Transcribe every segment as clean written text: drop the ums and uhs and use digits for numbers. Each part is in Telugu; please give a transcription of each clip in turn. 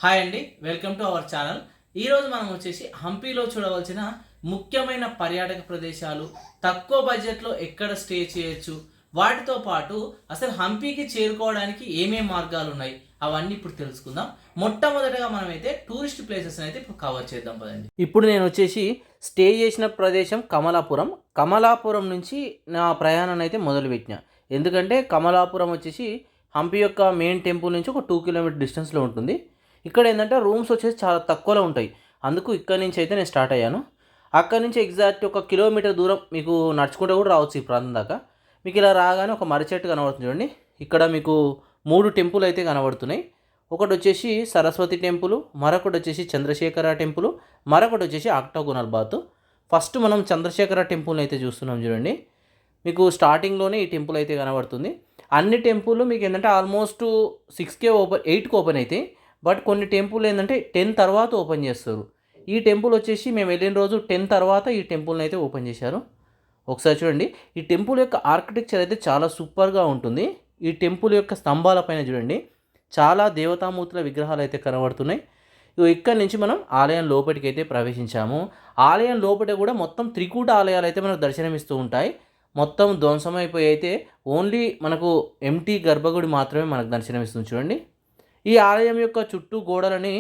హాయ్ అండి, వెల్కమ్ టు అవర్ ఛానల్. ఈరోజు మనం వచ్చేసి హంపీలో చూడవలసిన ముఖ్యమైన పర్యాటక ప్రదేశాలు, తక్కువ బడ్జెట్లో ఎక్కడ స్టే చేయొచ్చు, వాటితో పాటు అసలు హంపీకి చేరుకోవడానికి ఏమేం మార్గాలు ఉన్నాయి అవన్నీ ఇప్పుడు తెలుసుకుందాం. మొట్టమొదటగా మనమైతే టూరిస్ట్ ప్లేసెస్ అయితే ఇప్పుడు కవర్ చేద్దాం పదండి. ఇప్పుడు నేను వచ్చేసి స్టే చేసిన ప్రదేశం కమలాపురం నుంచి నా ప్రయాణాన్ని అయితే మొదలుపెట్టిన. ఎందుకంటే కమలాపురం వచ్చేసి హంపి యొక్క మెయిన్ టెంపుల్ నుంచి ఒక 2 కిలోమీటర్ డిస్టెన్స్లో ఉంటుంది. ఇక్కడ ఏంటంటే రూమ్స్ వచ్చేసి చాలా తక్కువలో ఉంటాయి. అందుకు ఇక్కడ నుంచి అయితే నేను స్టార్ట్ అయ్యాను. అక్కడ నుంచి ఎగ్జాక్ట్ 1 కిలోమీటర్ దూరం మీకు నడుచుకుంటూ కూడా రావచ్చు ఈ ప్రాంతం దాకా. మీకు ఇలా రాగానే ఒక మర్రి చెట్టు కనబడుతుంది చూడండి. ఇక్కడ మీకు 3 టెంపుల్ అయితే కనబడుతున్నాయి. ఒకటి వచ్చేసి సరస్వతి టెంపుల్, మరొకటి వచ్చేసి చంద్రశేఖర టెంపుల్, మరొకటి వచ్చేసి ఆక్టాగోనల్ బాత్. ఫస్ట్ మనం చంద్రశేఖర టెంపుల్ని అయితే చూస్తున్నాం చూడండి. మీకు స్టార్టింగ్లోనే ఈ టెంపుల్ అయితే కనబడుతుంది. అన్ని టెంపుల్ మీకు ఏంటంటే ఆల్మోస్ట్ 6కే ఓపెన్ 8కి ఓపెన్ అవుతాయి. బట్ కొన్ని టెంపుల్ ఏంటంటే 10 తర్వాత ఓపెన్ చేస్తారు. ఈ టెంపుల్ వచ్చేసి మేము వెళ్ళిన రోజు 10 తర్వాత ఈ టెంపుల్ని అయితే ఓపెన్ చేశారు. ఒకసారి చూడండి, ఈ టెంపుల్ యొక్క ఆర్కిటెక్చర్ అయితే చాలా సూపర్గా ఉంటుంది. ఈ టెంపుల్ యొక్క స్తంభాల పైన చూడండి చాలా దేవతామూర్తుల విగ్రహాలు అయితే కనబడుతున్నాయి. ఇక్కడి నుంచి మనం ఆలయం లోపలికి అయితే ప్రవేశించాము. ఆలయం లోపల కూడా మొత్తం త్రికూట ఆలయాలు అయితే మనకు దర్శనమిస్తూ ఉంటాయి. మొత్తం ధ్వంసమైపోయి అయితే ఓన్లీ మనకు ఎంటీ గర్భగుడి మాత్రమే మనకు దర్శనమిస్తుంది చూడండి. ఈ ఆలయం యొక్క చుట్టూ గోడలని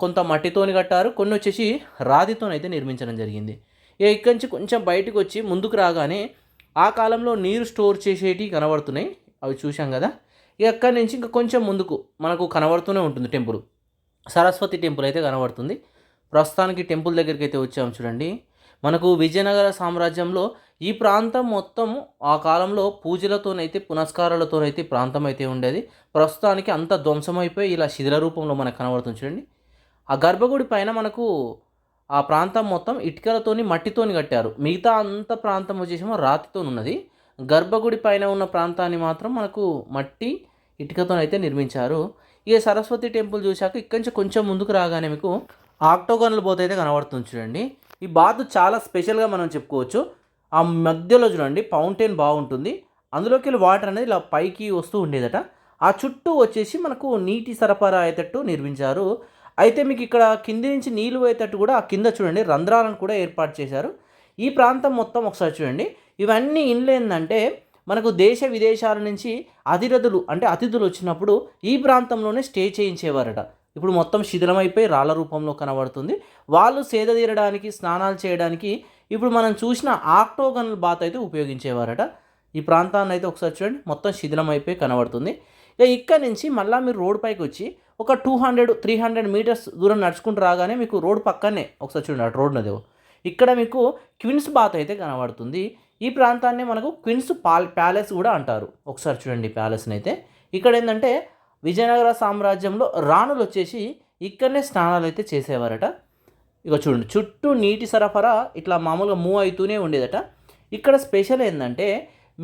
కొంత మట్టితోని కట్టారు, కొన్ని వచ్చేసి రాతితోనైతే నిర్మించడం జరిగింది. ఇక్కడి నుంచి కొంచెం బయటకు వచ్చి ముందుకు రాగానే ఆ కాలంలో నీరు స్టోర్ చేసేటివి కనబడుతున్నాయి, అవి చూసాం కదా. అక్కడి నుంచి ఇంకా కొంచెం ముందుకు మనకు కనబడుతూనే ఉంటుంది టెంపుల్, సరస్వతి టెంపుల్ అయితే కనబడుతుంది. ప్రస్తుతానికి టెంపుల్ దగ్గరికి అయితే వచ్చాము చూడండి. మనకు విజయనగర సామ్రాజ్యంలో ఈ ప్రాంతం మొత్తం ఆ కాలంలో పూజలతోనైతే పునస్కారాలతోనైతే ప్రాంతం అయితే ఉండేది. ప్రస్తుతానికి అంత ధ్వంసమైపోయి ఇలా శిథిల రూపంలో మనకు కనబడుతుంది చూడండి. ఆ గర్భగుడి పైన మనకు ఆ ప్రాంతం మొత్తం ఇటుకలతోని మట్టితోని కట్టారు. మిగతా అంత ప్రాంతం వచ్చేసేమో రాతితో ఉన్నది. గర్భగుడి పైన ఉన్న ప్రాంతాన్ని మాత్రం మనకు మట్టి ఇటుకతోనైతే నిర్మించారు. ఇక సరస్వతి టెంపుల్ చూశాక ఇక్కడి నుంచి కొంచెం ముందుకు రాగానే మీకు ఆక్టోగోనల్ బాత్ అయితే కనబడుతుంది చూడండి. ఈ బాత్ చాలా స్పెషల్గా మనం చెప్పుకోవచ్చు. ఆ మధ్యలో చూడండి ఫౌంటైన్ బాగుంటుంది, అందులోకి వెళ్ళి వాటర్ అనేది ఇలా పైకి వస్తూ ఉండేదట. ఆ చుట్టూ వచ్చేసి మనకు నీటి సరఫరా అయ్యేటట్టు నిర్మించారు. అయితే మీకు ఇక్కడ కింది నుంచి నీళ్ళు పోయేటట్టు కూడా ఆ కింద చూడండి రంధ్రాలను కూడా ఏర్పాటు చేశారు. ఈ ప్రాంతం మొత్తం ఒకసారి చూడండి. ఇవన్నీ ఇండ్లు ఏంటంటే మనకు దేశ విదేశాల నుంచి అతిథులు వచ్చినప్పుడు ఈ ప్రాంతంలోనే స్టే చేయించేవారట. ఇప్పుడు మొత్తం శిథిలమైపోయి రాళ్ళ రూపంలో కనబడుతుంది. వాళ్ళు సేద తీరడానికి, స్నానాలు చేయడానికి ఇప్పుడు మనం చూసిన ఆక్టోగనల్ బాత్ అయితే ఉపయోగించేవారట. ఈ ప్రాంతాన్ని అయితే ఒకసారి చూడండి మొత్తం శిథిలమైపోయి కనబడుతుంది. ఇక్కడి నుంచి మళ్ళీ మీరు రోడ్ పైకి వచ్చి ఒక 200-300 మీటర్స్ దూరం నడుచుకుంటూ రాగానే మీకు రోడ్ పక్కనే ఒకసారి చూడండి అటు రోడ్ నది. ఇక్కడ మీకు క్వీన్స్ బాత్ అయితే కనబడుతుంది. ఈ ప్రాంతాన్ని మనకు క్వీన్స్ ప్యాలెస్ కూడా అంటారు. ఒకసారి చూడండి ప్యాలెస్ని అయితే. ఇక్కడ ఏంటంటే విజయనగర సామ్రాజ్యంలో రాణులు వచ్చేసి ఇక్కడనే స్నానాలు అయితే చేసేవారట. ఇక చూడండి చుట్టూ నీటి సరఫరా ఇట్లా మామూలుగా మూవ్ అవుతూనే ఉండేదట. ఇక్కడ స్పెషల్ ఏంటంటే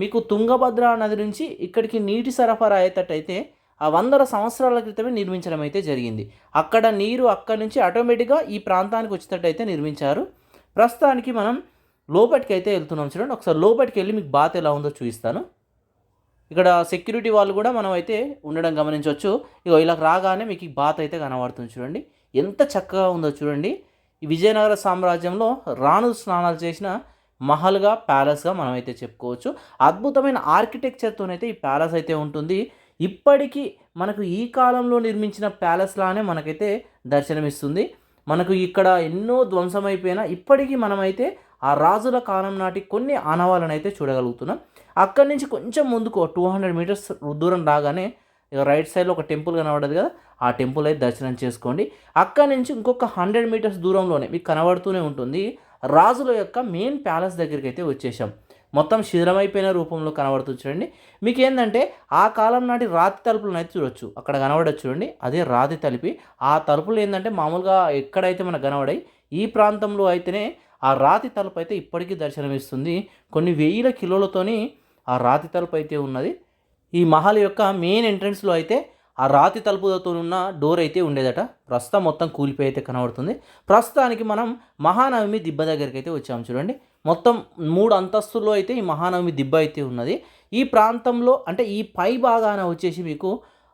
మీకు తుంగభద్ర నది నుంచి ఇక్కడికి నీటి సరఫరా అయ్యేటట్టయితే ఆ 100 సంవత్సరాల క్రితమే నిర్మించడం అయితే జరిగింది. అక్కడ నీరు అక్కడి నుంచి ఆటోమేటిక్గా ఈ ప్రాంతానికి వచ్చేటట్టు అయితే నిర్మించారు. ప్రస్తుతానికి మనం లోపలికి అయితే వెళ్తున్నాం చూడండి. ఒకసారి లోపలికి వెళ్ళి మీకు బాత్ ఎలా ఉందో చూపిస్తాను. ఇక్కడ సెక్యూరిటీ వాళ్ళు కూడా మనం అయితే ఉండడం గమనించవచ్చు. ఇలా రాగానే మీకు ఈ బాత్ అయితే కనబడుతుంది చూడండి. ఎంత చక్కగా ఉందో చూడండి. ఈ విజయనగర సామ్రాజ్యంలో రాణులు స్నానాలు చేసిన మహల్గా, ప్యాలెస్గా మనం అయితే చెప్పుకోవచ్చు. అద్భుతమైన ఆర్కిటెక్చర్తోనైతే ఈ ప్యాలెస్ అయితే ఉంటుంది. ఇప్పటికీ మనకు ఈ కాలంలో నిర్మించిన ప్యాలెస్ లానే మనకైతే దర్శనమిస్తుంది. మనకు ఇక్కడ ఎన్నో ధ్వంసమైపోయినా ఇప్పటికీ మనమైతే ఆ రాజుల కాలం నాటి కొన్ని ఆనవాళ్ళను అయితే చూడగలుగుతున్నాం. అక్కడి నుంచి కొంచెం ముందుకు 200 మీటర్స్ దూరం రాగానే రైట్ సైడ్లో ఒక టెంపుల్ కనబడదు కదా, ఆ టెంపుల్ అయితే దర్శనం చేసుకోండి. అక్కడి నుంచి ఇంకొక 100 మీటర్స్ దూరంలోనే మీకు కనబడుతూనే ఉంటుంది రాజుల యొక్క మెయిన్ ప్యాలెస్ దగ్గరికి అయితే వచ్చేసాం. మొత్తం శిథిలమైపోయిన రూపంలో కనబడుతుంది చూడండి. మీకు ఏంటంటే ఆ కాలం నాటి రాతి తలుపులను అయితే చూడొచ్చు, అక్కడ కనబడచ్చు చూడండి, అదే రాతి తలిపి. ఆ తలుపులు ఏంటంటే మామూలుగా ఎక్కడైతే మనకు కనబడాయి ఈ ప్రాంతంలో అయితేనే ఆ రాతి తలుపు అయితే ఇప్పటికీ దర్శనమిస్తుంది. కొన్ని వేల కిలోలతోని ఆ రాతి తలుపు అయితే ఉన్నది. ఈ మహల్ యొక్క మెయిన్ ఎంట్రన్స్లో అయితే ఆ రాతి తలుపులతో ఉన్న డోర్ అయితే ఉండేదట. ప్రస్తుతం మొత్తం కూలిపోయి అయితే కనబడుతుంది. ప్రస్తుతానికి మనం మహానవమి దిబ్బ దగ్గరికి అయితే వచ్చాము చూడండి. మొత్తం 3 అంతస్తుల్లో అయితే ఈ మహానవమి దిబ్బ అయితే ఉన్నది. ఈ ప్రాంతంలో అంటే ఈ పై భాగాన వచ్చేసి మీకు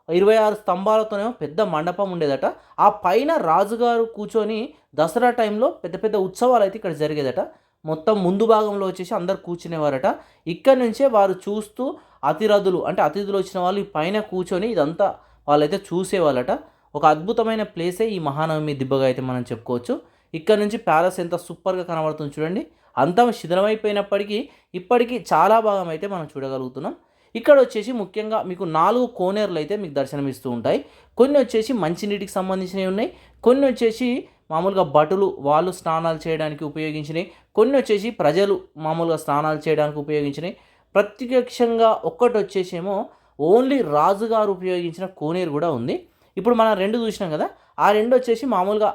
26 స్తంభాలతోనేమో పెద్ద మండపం ఉండేదట. ఆ పైన రాజుగారు కూర్చొని దసరా టైంలో పెద్ద పెద్ద ఉత్సవాలు అయితే ఇక్కడ జరిగేదట. మొత్తం ముందు భాగంలో వచ్చేసి అందరు కూర్చునేవారట. ఇక్కడ నుంచే వారు చూస్తూ అతిరథులు అంటే అతిథులు వచ్చిన వాళ్ళు ఈ పైన కూర్చొని ఇదంతా వాళ్ళైతే చూసేవాళ్ళట. ఒక అద్భుతమైన ప్లేసే ఈ మహానవమి దిబ్బగా అయితే మనం చెప్పుకోవచ్చు. ఇక్కడ నుంచి ప్యాలెస్ ఎంత సూపర్గా కనబడుతుంది చూడండి. అంతా శిథిలమైపోయినప్పటికీ ఇప్పటికీ చాలా భాగం అయితే మనం చూడగలుగుతున్నాం. ఇక్కడ వచ్చేసి ముఖ్యంగా మీకు 4 కోనేరులు అయితే మీకు దర్శనమిస్తూ ఉంటాయి. కొన్ని వచ్చేసి మంచినీటికి సంబంధించినవి ఉన్నాయి, కొన్ని వచ్చేసి మామూలుగా భటులు వాళ్ళు స్నానాలు చేయడానికి ఉపయోగించినవి, కొన్ని వచ్చేసి ప్రజలు మామూలుగా స్నానాలు చేయడానికి ఉపయోగించినవి. ప్రత్యక్షంగా ఒక్కటి వచ్చేసేమో ఓన్లీ రాజుగారు ఉపయోగించిన కోనేరు కూడా ఉంది. ఇప్పుడు మనం 2 చూసినాం కదా, ఆ 2 వచ్చేసి మామూలుగా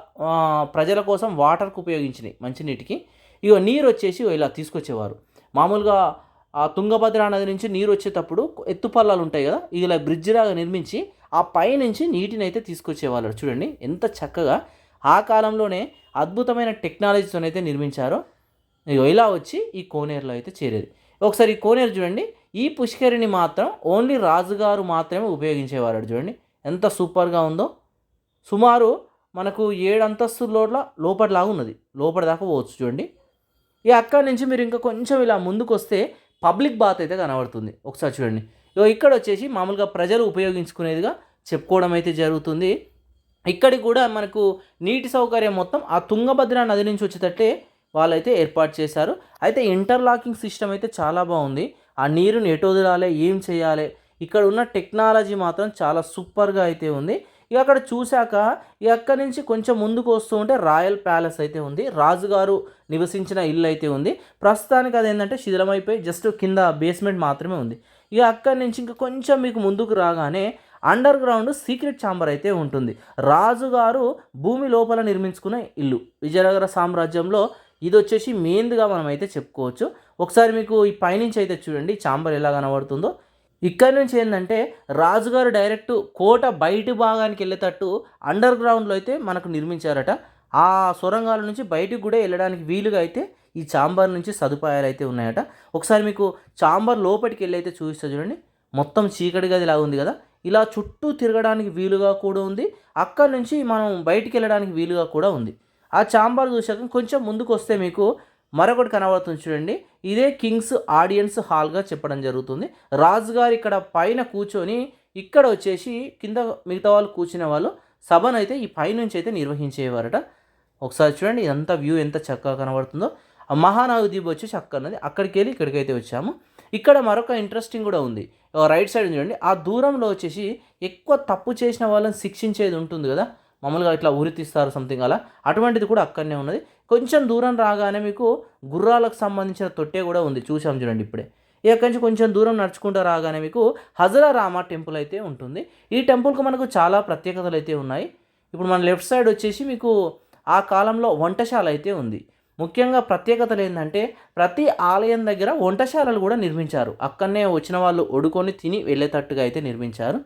ప్రజల కోసం వాటర్కి ఉపయోగించినవి మంచినీటికి. నీరు వచ్చేసి ఇలా తీసుకొచ్చేవారు మామూలుగా ఆ తుంగభద్ర నది నుంచి నీరు వచ్చేటప్పుడు ఎత్తుపల్లాలు ఉంటాయి కదా, ఇలా బ్రిడ్జ్ లాగా నిర్మించి ఆ పైనుంచి నీటిని అయితే తీసుకొచ్చేవాళ్ళు. చూడండి ఎంత చక్కగా ఆ కాలంలోనే అద్భుతమైన టెక్నాలజీతోనైతే నిర్మించారో. ఇలా వచ్చి ఈ కోనేరులో అయితే చేరేది. ఒకసారి ఈ కోనేరు చూడండి. ఈ పుష్కరిణి మాత్రం ఓన్లీ రాజుగారు మాత్రమే ఉపయోగించేవారు. చూడండి ఎంత సూపర్గా ఉందో. సుమారు మనకు 7 అంతస్తుల లోపటిలాగా ఉన్నది, లోపటి దాకా పోవచ్చు చూడండి. అక్కడి నుంచి మీరు ఇంకా కొంచెం ఇలా ముందుకు వస్తే పబ్లిక్ బాత్ అయితే కనబడుతుంది. ఒకసారి చూడండి. ఇక్కడ వచ్చేసి మామూలుగా ప్రజలు ఉపయోగించుకునేదిగా చెప్పుకోవడం అయితే జరుగుతుంది. ఇక్కడికి కూడా మనకు నీటి సౌకర్యం మొత్తం ఆ తుంగభద్ర నది నుంచి వచ్చేటట్టే వాళ్ళైతే ఏర్పాటు చేశారు. అయితే ఇంటర్లాకింగ్ సిస్టమ్ అయితే చాలా బాగుంది. ఆ నీరుని ఎటు వదలాలి, ఏం చేయాలి, ఇక్కడ ఉన్న టెక్నాలజీ మాత్రం చాలా సూపర్గా అయితే ఉంది. అక్కడ చూశాక అక్కడి నుంచి కొంచెం ముందుకు వస్తూ ఉంటే రాయల్ ప్యాలెస్ అయితే ఉంది, రాజుగారు నివసించిన ఇల్లు అయితే ఉంది. ప్రస్తుతానికి అదేంటంటే శిథిలమైపోయి జస్ట్ కింద బేస్మెంట్ మాత్రమే ఉంది. అక్కడి నుంచి ఇంకా కొంచెం మీకు ముందుకు రాగానే అండర్ గ్రౌండ్ సీక్రెట్ ఛాంబర్ అయితే ఉంటుంది. రాజుగారు భూమి లోపల నిర్మించుకున్న ఇల్లు విజయనగర సామ్రాజ్యంలో ఇది వచ్చేసి మెయిన్గా మనం అయితే చెప్పుకోవచ్చు. ఒకసారి మీకు ఈ పైనుంచి అయితే చూడండి ఛాంబర్ ఎలా కనబడుతుందో. ఇక్కడ నుంచి ఏంటంటే రాజుగారు డైరెక్ట్ కోట బయటి భాగానికి వెళ్ళేటట్టు అండర్ గ్రౌండ్లో అయితే మనకు నిర్మించారట. ఆ సొరంగాల నుంచి బయటికి కూడా వెళ్ళడానికి వీలుగా అయితే ఈ ఛాంబర్ నుంచి సదుపాయాలు అయితే ఉన్నాయట. ఒకసారి మీకు ఛాంబర్ లోపలికి వెళ్ళి అయితే చూపిస్తా చూడండి. మొత్తం చీకటి గది ఇలా ఉంది కదా, ఇలా చుట్టూ తిరగడానికి వీలుగా కూడా ఉంది. అక్కడ నుంచి మనం బయటికి వెళ్ళడానికి వీలుగా కూడా ఉంది. ఆ ఛాంబర్ చూసాక కొంచెం ముందుకు వస్తే మీకు మరొకటి కనబడుతుంది చూడండి. ఇదే కింగ్స్ ఆడియన్స్ హాల్గా చెప్పడం జరుగుతుంది. రాజుగారు ఇక్కడ పైన కూర్చొని ఇక్కడ వచ్చేసి కింద మిగతా వాళ్ళు కూర్చునే వాళ్ళు సభను అయితే ఈ పైనుంచి అయితే నిర్వహించేవారట. ఒకసారి చూడండి ఇదంతా వ్యూ ఎంత చక్కగా కనబడుతుందో. ఆ మహానవి దీప్ వచ్చేసి అక్కడన్నది, అక్కడికి వెళ్ళి ఇక్కడికైతే వచ్చాము. ఇక్కడ మరొక ఇంట్రెస్టింగ్ కూడా ఉంది. రైట్ సైడ్ చూడండి, ఆ దూరంలో వచ్చేసి ఎక్కువ తప్పు చేసిన వాళ్ళని శిక్షించేది ఉంటుంది కదా, మామూలుగా ఇట్లా ఉరి తీస్తారు సంథింగ్ అలా, అటువంటిది కూడా అక్కడనే ఉన్నది. కొంచెం దూరం రాగానే మీకు గుర్రాలకు సంబంధించిన తొట్టే కూడా ఉంది, చూసాం చూడండి ఇప్పుడే. ఇక్కడి నుంచి కొంచెం దూరం నడుచుకుంటూ రాగానే మీకు హజరా రామ టెంపుల్ అయితే ఉంటుంది. ఈ టెంపుల్కి మనకు చాలా ప్రత్యేకతలు అయితే ఉన్నాయి. ఇప్పుడు మన లెఫ్ట్ సైడ్ వచ్చేసి మీకు ఆ కాలంలో వంటశాల అయితే ఉంది. ముఖ్యంగా ప్రత్యేకతలు ఏంటంటే ప్రతి ఆలయం దగ్గర వంటశాలలు కూడా నిర్మించారు. అక్కడనే వచ్చిన వాళ్ళు వండుకొని తిని వెళ్ళేటట్టుగా అయితే నిర్మించారు.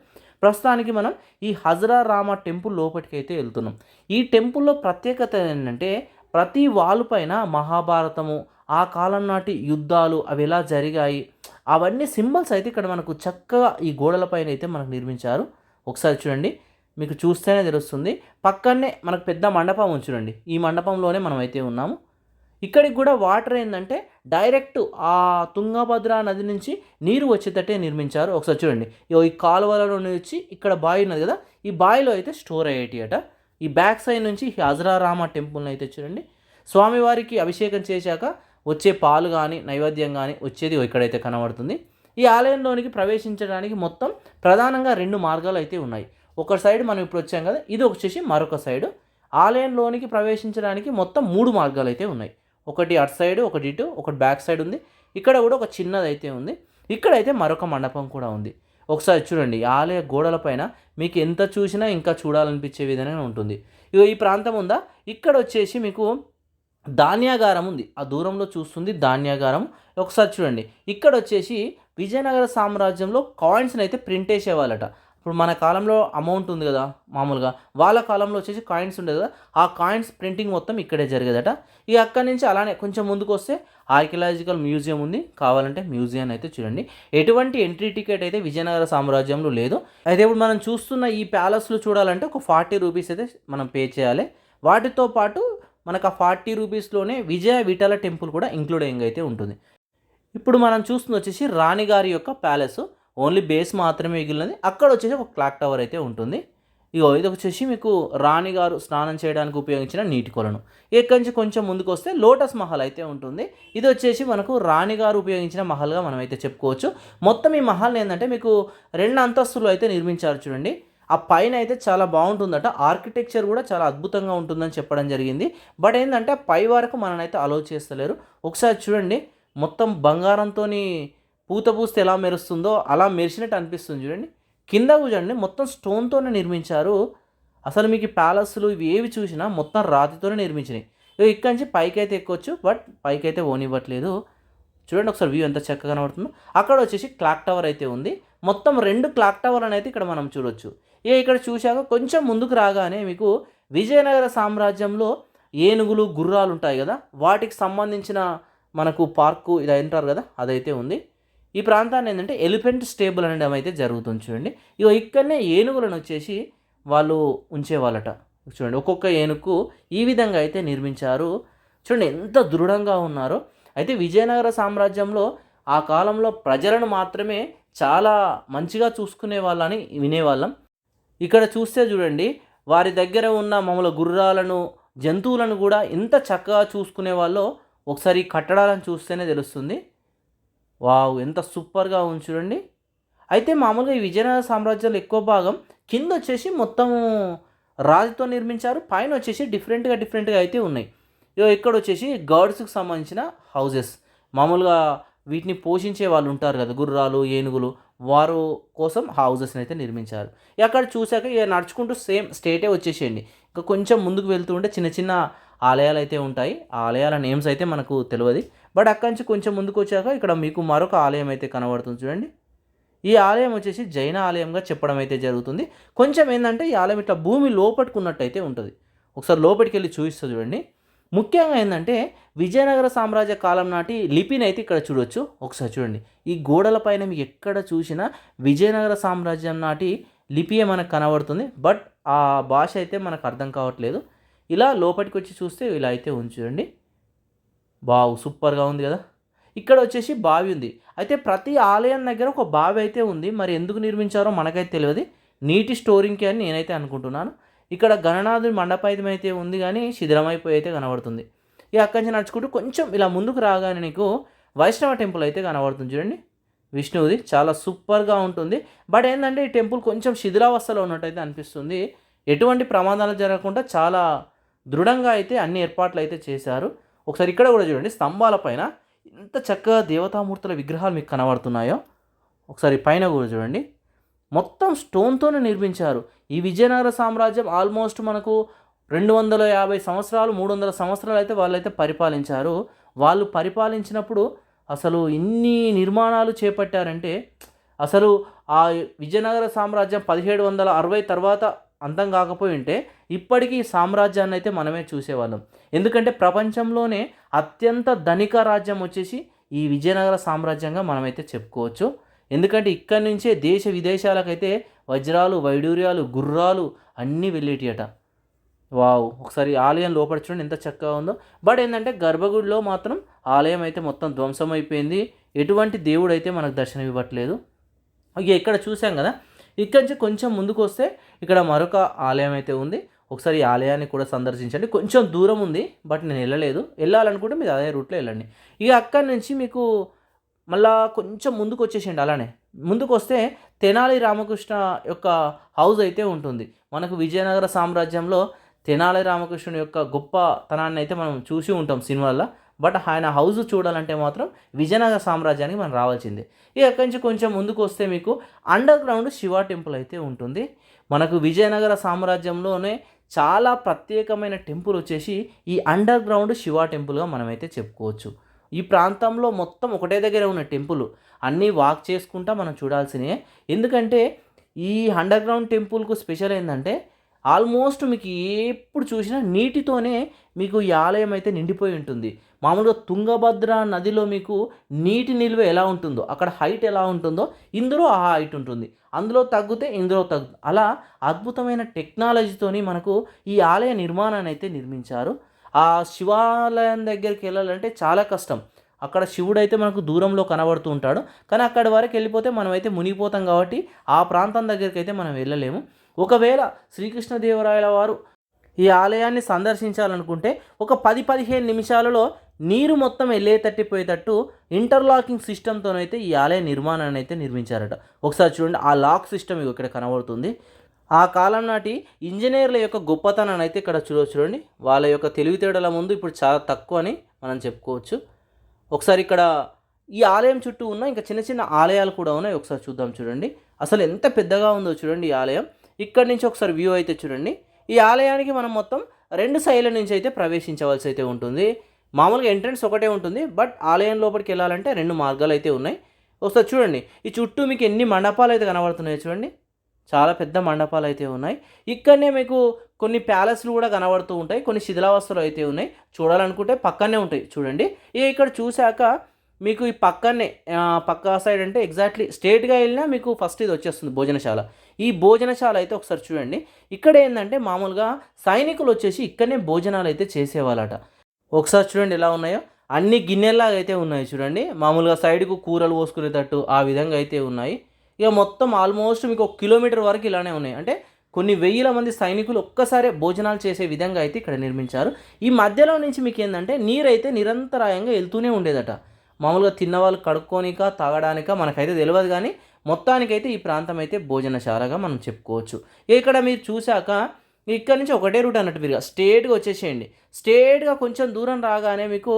ప్రస్తుతానికి మనం ఈ హజరా రామ టెంపుల్ లోపలికి అయితే వెళ్తున్నాం. ఈ టెంపుల్లో ప్రత్యేకత ఏంటంటే ప్రతి వాల్ పైన మహాభారతము, ఆ కాలం నాటి యుద్ధాలు అవి ఎలా జరిగాయి అవన్నీ సింబల్స్ అయితే ఇక్కడ మనకు చక్కగా ఈ గోడలపైన అయితే మనకు నిర్మించారు. ఒకసారి చూడండి, మీకు చూస్తేనే తెలుస్తుంది. పక్కనే మనకు పెద్ద మండపం ఉంది చూడండి, ఈ మండపంలోనే మనం అయితే ఉన్నాము. ఇక్కడికి కూడా వాటర్ ఏంటంటే డైరెక్ట్ ఆ తుంగభద్ర నది నుంచి నీరు వచ్చేటట్టే నిర్మించారు. ఒకసారి చూడండి, ఈ కాలువలలో వచ్చి ఇక్కడ బావి ఉన్నది కదా, ఈ బావిలో అయితే స్టోర్ అయ్యేటి అట. ఈ బ్యాక్ సైడ్ నుంచి హజరా రామ టెంపుల్ని అయితే చూడండి. స్వామివారికి అభిషేకం చేశాక వచ్చే పాలు కానీ నైవేద్యం కానీ వచ్చేది ఇక్కడైతే కనబడుతుంది. ఈ ఆలయంలోనికి ప్రవేశించడానికి మొత్తం ప్రధానంగా 2 మార్గాలు అయితే ఉన్నాయి. ఒక సైడ్ మనం ఇప్పుడు వచ్చాం కదా, ఇది వచ్చేసి మరొక సైడు. ఆలయంలోనికి ప్రవేశించడానికి మొత్తం 3 మార్గాలు అయితే ఉన్నాయి. ఒకటి అటు సైడ్, ఒకటి ఇటు, ఒకటి బ్యాక్ సైడ్ ఉంది. ఇక్కడ కూడా ఒక చిన్నది అయితే ఉంది. ఇక్కడైతే మరొక మండపం కూడా ఉంది. ఒకసారి చూడండి, ఆలయ గోడలపైన మీకు ఎంత చూసినా ఇంకా చూడాలనిపించే విధంగా ఉంటుంది. ఈ ప్రాంతం ఉందా, ఇక్కడ వచ్చేసి మీకు ధాన్యాగారం ఉంది, ఆ దూరంలో చూస్తుంది ధాన్యాగారం. ఒకసారి చూడండి, ఇక్కడ వచ్చేసి విజయనగర సామ్రాజ్యంలో కాయిన్స్ని అయితే ప్రింట్ వేసేవాళ్ళట. ఇప్పుడు మన కాలంలో అమౌంట్ ఉంది కదా మామూలుగా, వాళ్ళ కాలంలో వచ్చేసి కాయిన్స్ ఉండేది కదా, ఆ కాయిన్స్ ప్రింటింగ్ మొత్తం ఇక్కడే జరిగేదట. ఇక అక్కడి నుంచి అలానే కొంచెం ముందుకు వస్తే ఆర్కియలాజికల్ మ్యూజియం ఉంది, కావాలంటే మ్యూజియం అయితే చూడండి. ఎటువంటి ఎంట్రీ టికెట్ అయితే విజయనగర సామ్రాజ్యంలో లేదు. అయితే ఇప్పుడు మనం చూస్తున్న ఈ ప్యాలెస్లు చూడాలంటే ఒక 40 రూపీస్ అయితే మనం పే చేయాలి. వాటితో పాటు మనకు ఆ 40 రూపీస్లోనే విజయ విఠల టెంపుల్ కూడా ఇంక్లూడింగ్ అయితే ఉంటుంది. ఇప్పుడు మనం చూస్తుంది వచ్చేసి రాణిగారి యొక్క ప్యాలెస్, ఓన్లీ బేస్ మాత్రమే మిగిలినది. అక్కడ వచ్చేసి ఒక క్లాక్ టవర్ అయితే ఉంటుంది. ఇగో ఇది వచ్చేసి మీకు రాణిగారు స్నానం చేయడానికి ఉపయోగించిన నీటి కొలను. ఇక్కడి నుంచి కొంచెం ముందుకు వస్తే లోటస్ మహల్ అయితే ఉంటుంది. ఇది వచ్చేసి మనకు రాణిగారు ఉపయోగించిన మహల్గా మనం అయితే చెప్పుకోవచ్చు. మొత్తం ఈ మహల్ ఏంటంటే మీకు 2 అంతస్తులు అయితే నిర్మించారు చూడండి. ఆ పైన అయితే చాలా బాగుంటుందట, ఆర్కిటెక్చర్ కూడా చాలా అద్భుతంగా ఉంటుందని చెప్పడం జరిగింది. బట్ ఏంటంటే పై వరకు మననైతే అలౌ చేస్తలేరు. ఒకసారి చూడండి, మొత్తం బంగారంతో పూత పూస్తే ఎలా మెరుస్తుందో అలా మెరిసినట్టు అనిపిస్తుంది చూడండి. కింద చూడండి, మొత్తం స్టోన్తోనే నిర్మించారు. అసలు మీకు ప్యాలెస్లు ఇవి ఏవి చూసినా మొత్తం రాతితోనే నిర్మించినాయి. ఇక్కడి నుంచి పైకి అయితే ఎక్కొచ్చు, బట్ పైకి అయితే ఓనివ్వట్లేదు. చూడండి ఒకసారి వ్యూ ఎంత చక్కగా కనబడుతుందో. అక్కడ వచ్చేసి క్లాక్ టవర్ అయితే ఉంది. మొత్తం 2 క్లాక్ టవర్లను అయితే ఇక్కడ మనం చూడొచ్చు. ఇక్కడ చూశాక కొంచెం ముందుకు రాగానే మీకు విజయనగర సామ్రాజ్యంలో ఏనుగులు గుర్రాలు ఉంటాయి కదా, వాటికి సంబంధించిన మనకు పార్కు ఇది అంటారు కదా, అదైతే ఉంది. ఈ ప్రాంతాన్ని ఏంటంటే ఎలిఫెంట్ స్టేబుల్ అనడం అయితే జరుగుతుంది చూడండి. ఇక్కడనే ఏనుగులను వచ్చేసి వాళ్ళు ఉంచేవాళ్ళట. చూడండి ఒక్కొక్క ఏనుగు ఈ విధంగా అయితే నిర్మించారు. చూడండి ఎంత దృఢంగా ఉన్నారో. అయితే విజయనగర సామ్రాజ్యంలో ఆ కాలంలో ప్రజలను మాత్రమే చాలా మంచిగా చూసుకునే వాళ్ళని వినేవాళ్ళం. ఇక్కడ చూస్తే చూడండి, వారి దగ్గర ఉన్న మామూలు గుర్రాలను జంతువులను కూడా ఎంత చక్కగా చూసుకునే వాళ్ళో ఒకసారి ఈ కట్టడాలను చూస్తేనే తెలుస్తుంది. వావ్ ఎంత సూపర్గా ఉంది చూడండి. అయితే మామూలుగా ఈ విజయనగర సామ్రాజ్యంలో ఎక్కువ భాగం కింద వచ్చేసి మొత్తం రాతితో నిర్మించారు, పైన వచ్చేసి డిఫరెంట్గా అయితే ఉన్నాయి. ఇక్కడ వచ్చేసి గార్డ్స్కి సంబంధించిన హౌజెస్, మామూలుగా వీటిని పోషించే వాళ్ళు ఉంటారు కదా, గుర్రాలు ఏనుగులు, వారు కోసం హౌజెస్ని అయితే నిర్మించారు. అక్కడ చూశాక ఇక నడుచుకుంటూ సేమ్ స్టేటే వచ్చేసేయండి. ఇంకా కొంచెం ముందుకు వెళ్తూ ఉంటే చిన్న చిన్న ఆలయాలు అయితే ఉంటాయి. ఆ ఆలయాల నేమ్స్ అయితే మనకు తెలియదు. బట్ అక్కడి నుంచి కొంచెం ముందుకు వచ్చాక ఇక్కడ మీకు మరొక ఆలయం అయితే కనబడుతుంది చూడండి. ఈ ఆలయం వచ్చేసి జైన ఆలయంగా చెప్పడం అయితే జరుగుతుంది. కొంచెం ఏంటంటే ఈ ఆలయం ఇట్లా భూమి లోపట్టుకున్నట్టు అయితే ఉంటుంది. ఒకసారి లోపలికి వెళ్ళి చూపిస్తా చూడండి. ముఖ్యంగా ఏంటంటే విజయనగర సామ్రాజ్య కాలం నాటి లిపిని అయితే ఇక్కడ చూడొచ్చు. ఒకసారి చూడండి, ఈ గోడల పైన మీకు ఎక్కడ చూసినా విజయనగర సామ్రాజ్యం నాటి లిపియే మనకు కనబడుతుంది. బట్ ఆ భాష అయితే మనకు అర్థం కావట్లేదు. ఇలా లోపలికి వచ్చి చూస్తే ఇలా అయితే ఉంది చూడండి. బావు సూపర్గా ఉంది కదా. ఇక్కడ వచ్చేసి బావి ఉంది. అయితే ప్రతి ఆలయం దగ్గర ఒక బావి అయితే ఉంది. మరి ఎందుకు నిర్మించారో మనకైతే తెలియదు. నీటి స్టోరింగ్కి అని నేనైతే అనుకుంటున్నాను. ఇక్కడ గణనాథుని మండపం అయితే ఉంది కానీ శిథిలమైపోయి అయితే కనబడుతుంది. అక్కడి నుంచి నడుచుకుంటూ కొంచెం ఇలా ముందుకు రాగానే నీకు వైష్ణవ టెంపుల్ అయితే కనబడుతుంది చూడండి. విష్ణువుది చాలా సూపర్గా ఉంటుంది. బట్ ఏంటంటే ఈ టెంపుల్ కొంచెం శిథిలావస్థలో ఉన్నట్టయితే అనిపిస్తుంది. ఎటువంటి ప్రమాదాలు జరగకుండా చాలా దృఢంగా అయితే అన్ని ఏర్పాట్లు అయితే చేశారు. ఒకసారి ఇక్కడ కూడా చూడండి, స్తంభాల పైన ఎంత చక్కగా దేవతామూర్తుల విగ్రహాలు మీకు కనబడుతున్నాయో. ఒకసారి పైన కూడా చూడండి, మొత్తం స్టోన్తోనే నిర్మించారు. ఈ విజయనగర సామ్రాజ్యం ఆల్మోస్ట్ మనకు 250 సంవత్సరాలు 300 సంవత్సరాలు అయితే వాళ్ళైతే పరిపాలించారు. వాళ్ళు పరిపాలించినప్పుడు అసలు ఇన్ని నిర్మాణాలు చేపట్టారంటే, అసలు ఆ విజయనగర సామ్రాజ్యం 1760 తర్వాత అంతం కాకపోయి ఉంటే ఇప్పటికీ ఈ సామ్రాజ్యాన్ని అయితే మనమే చూసేవాళ్ళం. ఎందుకంటే ప్రపంచంలోనే అత్యంత ధనిక రాజ్యం వచ్చేసి ఈ విజయనగర సామ్రాజ్యంగా మనమైతే చెప్పుకోవచ్చు. ఎందుకంటే ఇక్కడి నుంచే దేశ విదేశాలకైతే వజ్రాలు వైడూర్యాలు గుర్రాలు అన్నీ వెళ్ళేటియట. వావ్ ఒకసారి ఆలయం లోపల చూడండి ఎంత చక్కగా ఉందో. బట్ ఏంటంటే గర్భగుడిలో మాత్రం ఆలయం అయితే మొత్తం ధ్వంసం అయిపోయింది. ఎటువంటి దేవుడు అయితే మనకు దర్శనం ఇవ్వట్లేదు. ఇక్కడ చూసాం కదా, ఇక్కడి నుంచి కొంచెం ముందుకు వస్తే ఇక్కడ మరొక ఆలయం అయితే ఉంది. ఒకసారి ఈ ఆలయాన్ని కూడా సందర్శించండి. కొంచెం దూరం ఉంది, బట్ నేను వెళ్ళలేదు. వెళ్ళాలనుకుంటే మీరు అదే రూట్లో వెళ్ళండి. అక్కడి నుంచి మీకు మళ్ళా కొంచెం ముందుకు వచ్చేసేయండి. అలానే ముందుకు వస్తే తెనాలి రామకృష్ణ యొక్క హౌస్ అయితే ఉంటుంది. మనకు విజయనగర సామ్రాజ్యంలో తెనాలి రామకృష్ణుని యొక్క గొప్పతనాన్ని అయితే మనం చూసి ఉంటాం సినిమాల్లో. బట్ ఆయన హౌస్ చూడాలంటే మాత్రం విజయనగర సామ్రాజ్యానికి మనం రావాల్సిందే. అక్కడి నుంచి కొంచెం ముందుకు వస్తే మీకు అండర్ గ్రౌండ్ శివ టెంపుల్ అయితే ఉంటుంది. మనకు విజయనగర సామ్రాజ్యంలోనే చాలా ప్రత్యేకమైన టెంపుల్ వచ్చేసి ఈ అండర్ గ్రౌండ్ శివ టెంపుల్గా మనమైతే చెప్పుకోవచ్చు. ఈ ప్రాంతంలో మొత్తం ఒకటే దగ్గర ఉన్న టెంపుల్ అన్నీ వాక్ చేసుకుంటా మనం చూడాల్సినవి. ఎందుకంటే ఈ అండర్ గ్రౌండ్ టెంపుల్కు స్పెషల్ ఏంటంటే ఆల్మోస్ట్ మీకు ఎప్పుడు చూసినా నీటితోనే మీకు ఈ ఆలయం అయితే నిండిపోయి ఉంటుంది. మామూలుగా తుంగభద్ర నదిలో మీకు నీటి నిల్వ ఎలా ఉంటుందో, అక్కడ హైట్ ఎలా ఉంటుందో ఇందులో ఆ హైట్ ఉంటుంది. అందులో తగ్గితే ఇందులో తగ్గుతుంది. అలా అద్భుతమైన టెక్నాలజీతోని మనకు ఈ ఆలయ నిర్మాణాన్ని అయితే నిర్మించారు. ఆ శివాలయం దగ్గరికి వెళ్ళాలంటే చాలా కష్టం. అక్కడ శివుడైతే మనకు దూరంలో కనబడుతూ ఉంటాడు. కానీ అక్కడి వరకు వెళ్ళిపోతే మనమైతే మునిగిపోతాం కాబట్టి ఆ ప్రాంతం దగ్గరికి అయితే మనం వెళ్ళలేము. ఒకవేళ శ్రీకృష్ణదేవరాయల వారు ఈ ఆలయాన్ని సందర్శించాలనుకుంటే ఒక 10-15 నిమిషాలలో నీరు మొత్తం తట్టిపోయేటట్టు ఇంటర్లాకింగ్ సిస్టమ్తోనైతే ఈ ఆలయ నిర్మాణాన్ని అయితే నిర్మించారట. ఒకసారి చూడండి, ఆ లాక్ సిస్టమ్ ఇక్కడ కనబడుతుంది. ఆ కాలం నాటి ఇంజనీర్ల యొక్క గొప్పతనాన్ని అయితే ఇక్కడ చూడండి. వాళ్ళ యొక్క తెలివితేటల ముందు ఇప్పుడు చాలా తక్కువ అని మనం చెప్పుకోవచ్చు. ఒకసారి ఇక్కడ ఈ ఆలయం చుట్టూ ఉన్న ఇంకా చిన్న చిన్న ఆలయాలు కూడా ఉన్నాయి. ఒకసారి చూద్దాం. చూడండి అసలు ఎంత పెద్దగా ఉందో చూడండి ఈ ఆలయం. ఇక్కడి నుంచి ఒకసారి వ్యూ అయితే చూడండి. ఈ ఆలయానికి మనం మొత్తం 2 సైడ్ల నుంచి అయితే ప్రవేశించవలసి అయితే ఉంటుంది. మామూలుగా ఎంట్రన్స్ ఒకటే ఉంటుంది, బట్ ఆలయం లోపలికి వెళ్ళాలంటే 2 మార్గాలు అయితే ఉన్నాయి. ఒకసారి చూడండి, ఈ చుట్టూ మీకు ఎన్ని మండపాలు అయితే కనబడుతున్నాయి చూడండి. చాలా పెద్ద మండపాలు అయితే ఉన్నాయి. ఇక్కడనే మీకు కొన్ని ప్యాలెస్లు కూడా కనబడుతూ ఉంటాయి. కొన్ని శిథిలావస్థలు అయితే ఉన్నాయి. చూడాలనుకుంటే పక్కనే ఉంటాయి చూడండి. ఇక్కడ చూశాక మీకు ఈ పక్కనే పక్క సైడ్ అంటే ఎగ్జాక్ట్లీ స్ట్రేట్గా వెళ్ళినా మీకు ఫస్ట్ ఇది వచ్చేస్తుంది భోజనశాల. ఈ భోజనశాల అయితే ఒకసారి చూడండి. ఇక్కడ ఏంటంటే మామూలుగా సైనికులు వచ్చేసి ఇక్కడనే భోజనాలు అయితే చేసేవాళ్ళట. ఒకసారి చూడండి ఎలా ఉన్నాయో, అన్ని గిన్నెల్లాగా అయితే ఉన్నాయి చూడండి. మామూలుగా సైడ్కు కూరలు పోసుకునేటట్టు ఆ విధంగా అయితే ఉన్నాయి. ఇక మొత్తం ఆల్మోస్ట్ మీకు 1 కిలోమీటర్ వరకు ఇలానే ఉన్నాయి. అంటే కొన్ని వేల మంది సైనికులు ఒక్కసారే భోజనాలు చేసే విధంగా అయితే ఇక్కడ నిర్మించారు. ఈ మధ్యలో నుంచి మీకు ఏంటంటే నీరైతే నిరంతరాయంగా వెళ్తూనే ఉండేదట. మామూలుగా తిన్నవాళ్ళు కడుక్కోనిక తాగడానిక మనకైతే తెలియదు, కానీ మొత్తానికైతే ఈ ప్రాంతం అయితే భోజనశాలగా మనం చెప్పుకోవచ్చు. ఇక్కడ మీరు చూశాక ఇక్కడ నుంచి ఒకటే రూట్ అన్నట్టు మీరు స్ట్రేట్గా వచ్చేసేయండి. స్ట్రేట్గా కొంచెం దూరం రాగానే మీకు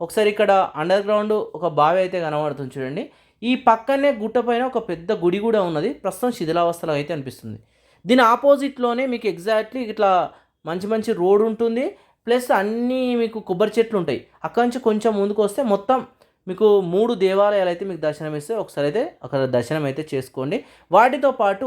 ఒకసారి ఇక్కడ అండర్ గ్రౌండ్ ఒక బావి అయితే కనబడుతుంది చూడండి. ఈ పక్కనే గుట్ట పైన ఒక పెద్ద గుడి కూడా ఉన్నది. ప్రస్తుతం శిథిలావస్థలో అయితే అనిపిస్తుంది. దీని ఆపోజిట్లోనే మీకు ఎగ్జాక్ట్లీ ఇట్లా మంచి మంచి రోడ్ ఉంటుంది. ప్లస్ అన్నీ మీకు కొబ్బరి చెట్లు ఉంటాయి. అక్కడి నుంచి కొంచెం ముందుకు వస్తే మొత్తం మీకు 3 దేవాలయాలు అయితే మీకు దర్శనం ఇస్తే ఒకసారి అయితే అక్కడ దర్శనం అయితే చేసుకోండి. వాటితో పాటు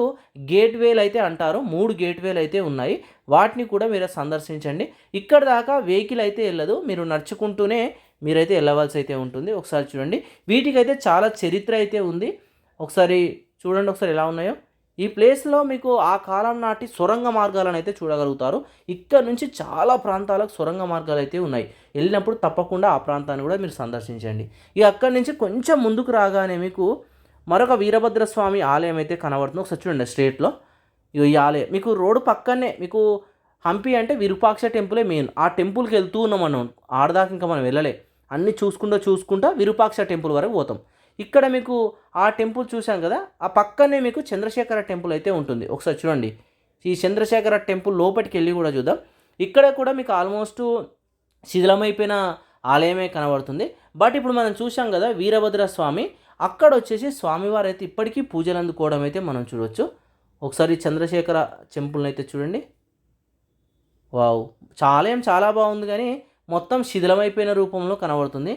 గేట్వేలు అయితే అంటారు. 3 గేట్వేలు అయితే ఉన్నాయి. వాటిని కూడా మీరు సందర్శించండి. ఇక్కడ దాకా వెహికల్ అయితే వెళ్ళదు, మీరు నడుచుకుంటూనే మీరైతే వెళ్ళవలసి అయితే ఉంటుంది. ఒకసారి చూడండి, వీటికైతే చాలా చరిత్ర అయితే ఉంది. ఒకసారి చూడండి ఒకసారి ఎలా ఉన్నాయో. ఈ ప్లేస్లో మీకు ఆ కాలం నాటి సొరంగ మార్గాలను అయితే చూడగలుగుతారు. ఇక్కడ నుంచి చాలా ప్రాంతాలకు సొరంగ మార్గాలు అయితే ఉన్నాయి. వెళ్ళినప్పుడు తప్పకుండా ఆ ప్రాంతాన్ని కూడా మీరు సందర్శించండి. ఇక అక్కడి నుంచి కొంచెం ముందుకు రాగానే మీకు మరొక వీరభద్రస్వామి ఆలయం అయితే కనబడుతుంది. ఒకసారి చూడండి స్ట్రేట్లో. ఈ ఆలయం మీకు రోడ్డు పక్కనే మీకు హంపి అంటే విరూపాక్ష టెంపులే మెయిన్. ఆ టెంపుల్కి వెళ్తూ ఉన్నాం మనం. ఆడదాకా ఇంకా మనం వెళ్ళలే. అన్నీ చూసుకుంటా విరూపాక్ష టెంపుల్ వరకు పోతాం. ఇక్కడ మీకు ఆ టెంపుల్ చూసాం కదా, ఆ పక్కనే మీకు చంద్రశేఖర టెంపుల్ అయితే ఉంటుంది. ఒకసారి చూడండి, ఈ చంద్రశేఖర టెంపుల్ లోపలికి వెళ్ళి కూడా చూద్దాం. ఇక్కడ కూడా మీకు ఆల్మోస్ట్ శిథిలమైపోయిన ఆలయమే కనబడుతుంది. బట్ ఇప్పుడు మనం చూసాం కదా వీరభద్ర స్వామి, అక్కడ వచ్చేసి స్వామివారు అయితే ఇప్పటికీ పూజలు అందుకోవడం అయితే మనం చూడవచ్చు. ఒకసారి చంద్రశేఖర టెంపుల్ని అయితే చూడండి. వావ్, ఆలయం చాలా బాగుంది, కానీ మొత్తం శిథిలమైపోయిన రూపంలో కనబడుతుంది.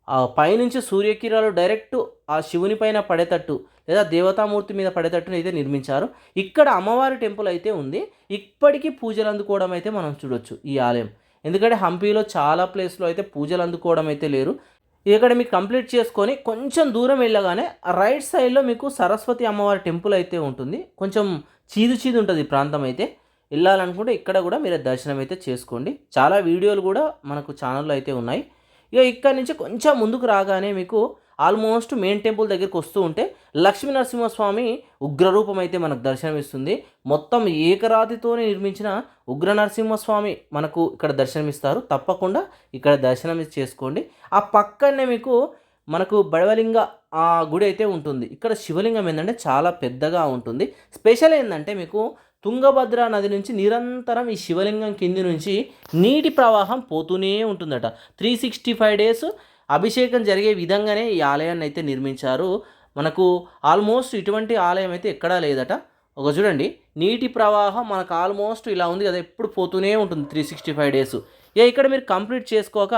ఆ పైనుంచి సూర్యకిరణాలు డైరెక్ట్ ఆ శివుని పైన పడేటట్టు లేదా దేవతామూర్తి మీద పడేటట్టు అయితే నిర్మించారు. ఇక్కడ అమ్మవారి టెంపుల్ అయితే ఉంది. ఇప్పటికీ పూజలు అందుకోవడం అయితే మనం చూడొచ్చు ఈ ఆలయం. ఎందుకంటే హంపీలో చాలా ప్లేస్లో అయితే పూజలు అందుకోవడం అయితే లేరు. ఇక్కడ మీకు కంప్లీట్ చేసుకొని కొంచెం దూరం వెళ్ళగానే రైట్ సైడ్లో మీకు సరస్వతి అమ్మవారి టెంపుల్ అయితే ఉంటుంది. కొంచెం చీదు ఉంటుంది ఈ ప్రాంతం అయితే. వెళ్ళాలనుకుంటే ఇక్కడ కూడా మీరు దర్శనం అయితే చేసుకోండి. చాలా వీడియోలు కూడా మనకు ఛానల్లో అయితే ఉన్నాయి. ఇక ఇక్కడ నుంచి కొంచెం ముందుకు రాగానే మీకు ఆల్మోస్ట్ మెయిన్ టెంపుల్ దగ్గరికి వస్తూ ఉంటే లక్ష్మీ నరసింహస్వామి ఉగ్రరూపం అయితే మనకు దర్శనమిస్తుంది. మొత్తం ఏకరాతితోనే నిర్మించిన ఉగ్ర నరసింహస్వామి మనకు ఇక్కడ దర్శనమిస్తారు. తప్పకుండా ఇక్కడ దర్శనం చేసుకోండి. ఆ పక్కనే మీకు మనకు బడవలింగ ఆ గుడి అయితే ఉంటుంది. ఇక్కడ శివలింగం ఏంటంటే చాలా పెద్దగా ఉంటుంది. స్పెషల్ ఏంటంటే మీకు తుంగభద్ర నది నుంచి నిరంతరం ఈ శివలింగం కింది నుంచి నీటి ప్రవాహం పోతూనే ఉంటుందట. 365 డేస్ అభిషేకం జరిగే విధంగానే ఈ ఆలయాన్ని అయితే నిర్మించారు. మనకు ఆల్మోస్ట్ ఇటువంటి ఆలయం అయితే ఎక్కడా లేదట. ఒక చూడండి, నీటి ప్రవాహం మనకు ఆల్మోస్ట్ ఇలా ఉంది కదా, ఎప్పుడు పోతూనే ఉంటుంది 365 డేస్. ఇక్కడ మీరు కంప్లీట్ చేసుకోక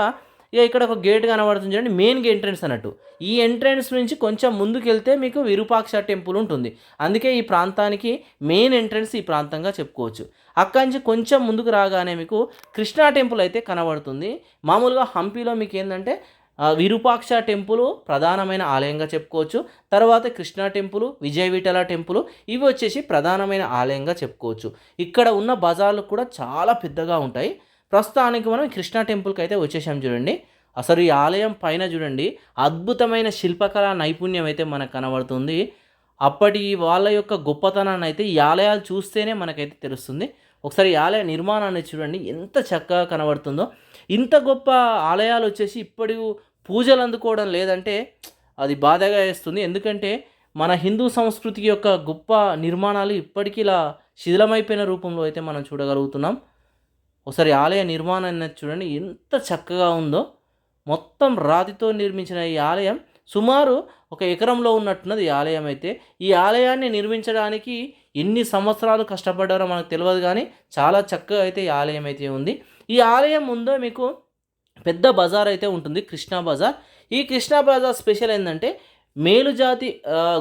ఇక ఇక్కడ ఒక గేట్ కనబడుతుంది చూడండి, మెయిన్ ఎంట్రన్స్ అన్నట్టు. ఈ ఎంట్రన్స్ నుంచి కొంచెం ముందుకు వెళ్తే మీకు విరూపాక్ష టెంపుల్ ఉంటుంది. అందుకే ఈ ప్రాంతానికి మెయిన్ ఎంట్రన్స్ ఈ ప్రాంతంగా చెప్పుకోవచ్చు. అక్కడి నుంచి కొంచెం ముందుకు రాగానే మీకు కృష్ణా టెంపుల్ అయితే కనబడుతుంది. మామూలుగా హంపీలో మీకు ఏంటంటే విరూపాక్ష టెంపుల్ ప్రధానమైన ఆలయంగా చెప్పుకోవచ్చు. తర్వాత కృష్ణా టెంపుల్, విజయ విఠల టెంపుల్, ఇవి వచ్చేసి ప్రధానమైన ఆలయంగా చెప్పుకోవచ్చు. ఇక్కడ ఉన్న బజార్లు కూడా చాలా పెద్దగా ఉంటాయి. ప్రస్తుతానికి మనం కృష్ణా టెంపుల్కి అయితే వచ్చేసాం చూడండి. అసలు ఈ ఆలయం పైన చూడండి అద్భుతమైన శిల్పకళా నైపుణ్యం అయితే మనకు కనబడుతుంది. అప్పటి వాళ్ళ యొక్క గొప్పతనాన్ని అయితే ఈ ఆలయాలు చూస్తేనే మనకైతే తెలుస్తుంది. ఒకసారి ఈ ఆలయ నిర్మాణాన్ని చూడండి ఎంత చక్కగా కనబడుతుందో. ఇంత గొప్ప ఆలయాలు వచ్చేసి ఇప్పటి పూజలు అందుకోవడం లేదంటే అది బాధగా వేస్తుంది. ఎందుకంటే మన హిందూ సంస్కృతి యొక్క గొప్ప నిర్మాణాలు ఇప్పటికీ ఇలా శిథిలమైపోయిన రూపంలో అయితే మనం చూడగలుగుతున్నాం. ఒకసారి ఆలయ నిర్మాణాన్ని చూడండి ఎంత చక్కగా ఉందో. మొత్తం రాతితో నిర్మించిన ఈ ఆలయం సుమారు 1 ఎకరంలో ఉన్నట్టున్నది ఈ ఆలయం అయితే. ఈ ఆలయాన్ని నిర్మించడానికి ఎన్ని సంవత్సరాలు కష్టపడ్డారో మనకు తెలియదు, కానీ చాలా చక్కగా అయితే ఈ ఆలయం అయితే ఉంది. ఈ ఆలయం ముందు మీకు పెద్ద బజార్ అయితే ఉంటుంది, కృష్ణా బజార్. ఈ కృష్ణా బజార్ స్పెషల్ ఏంటంటే మేలుజాతి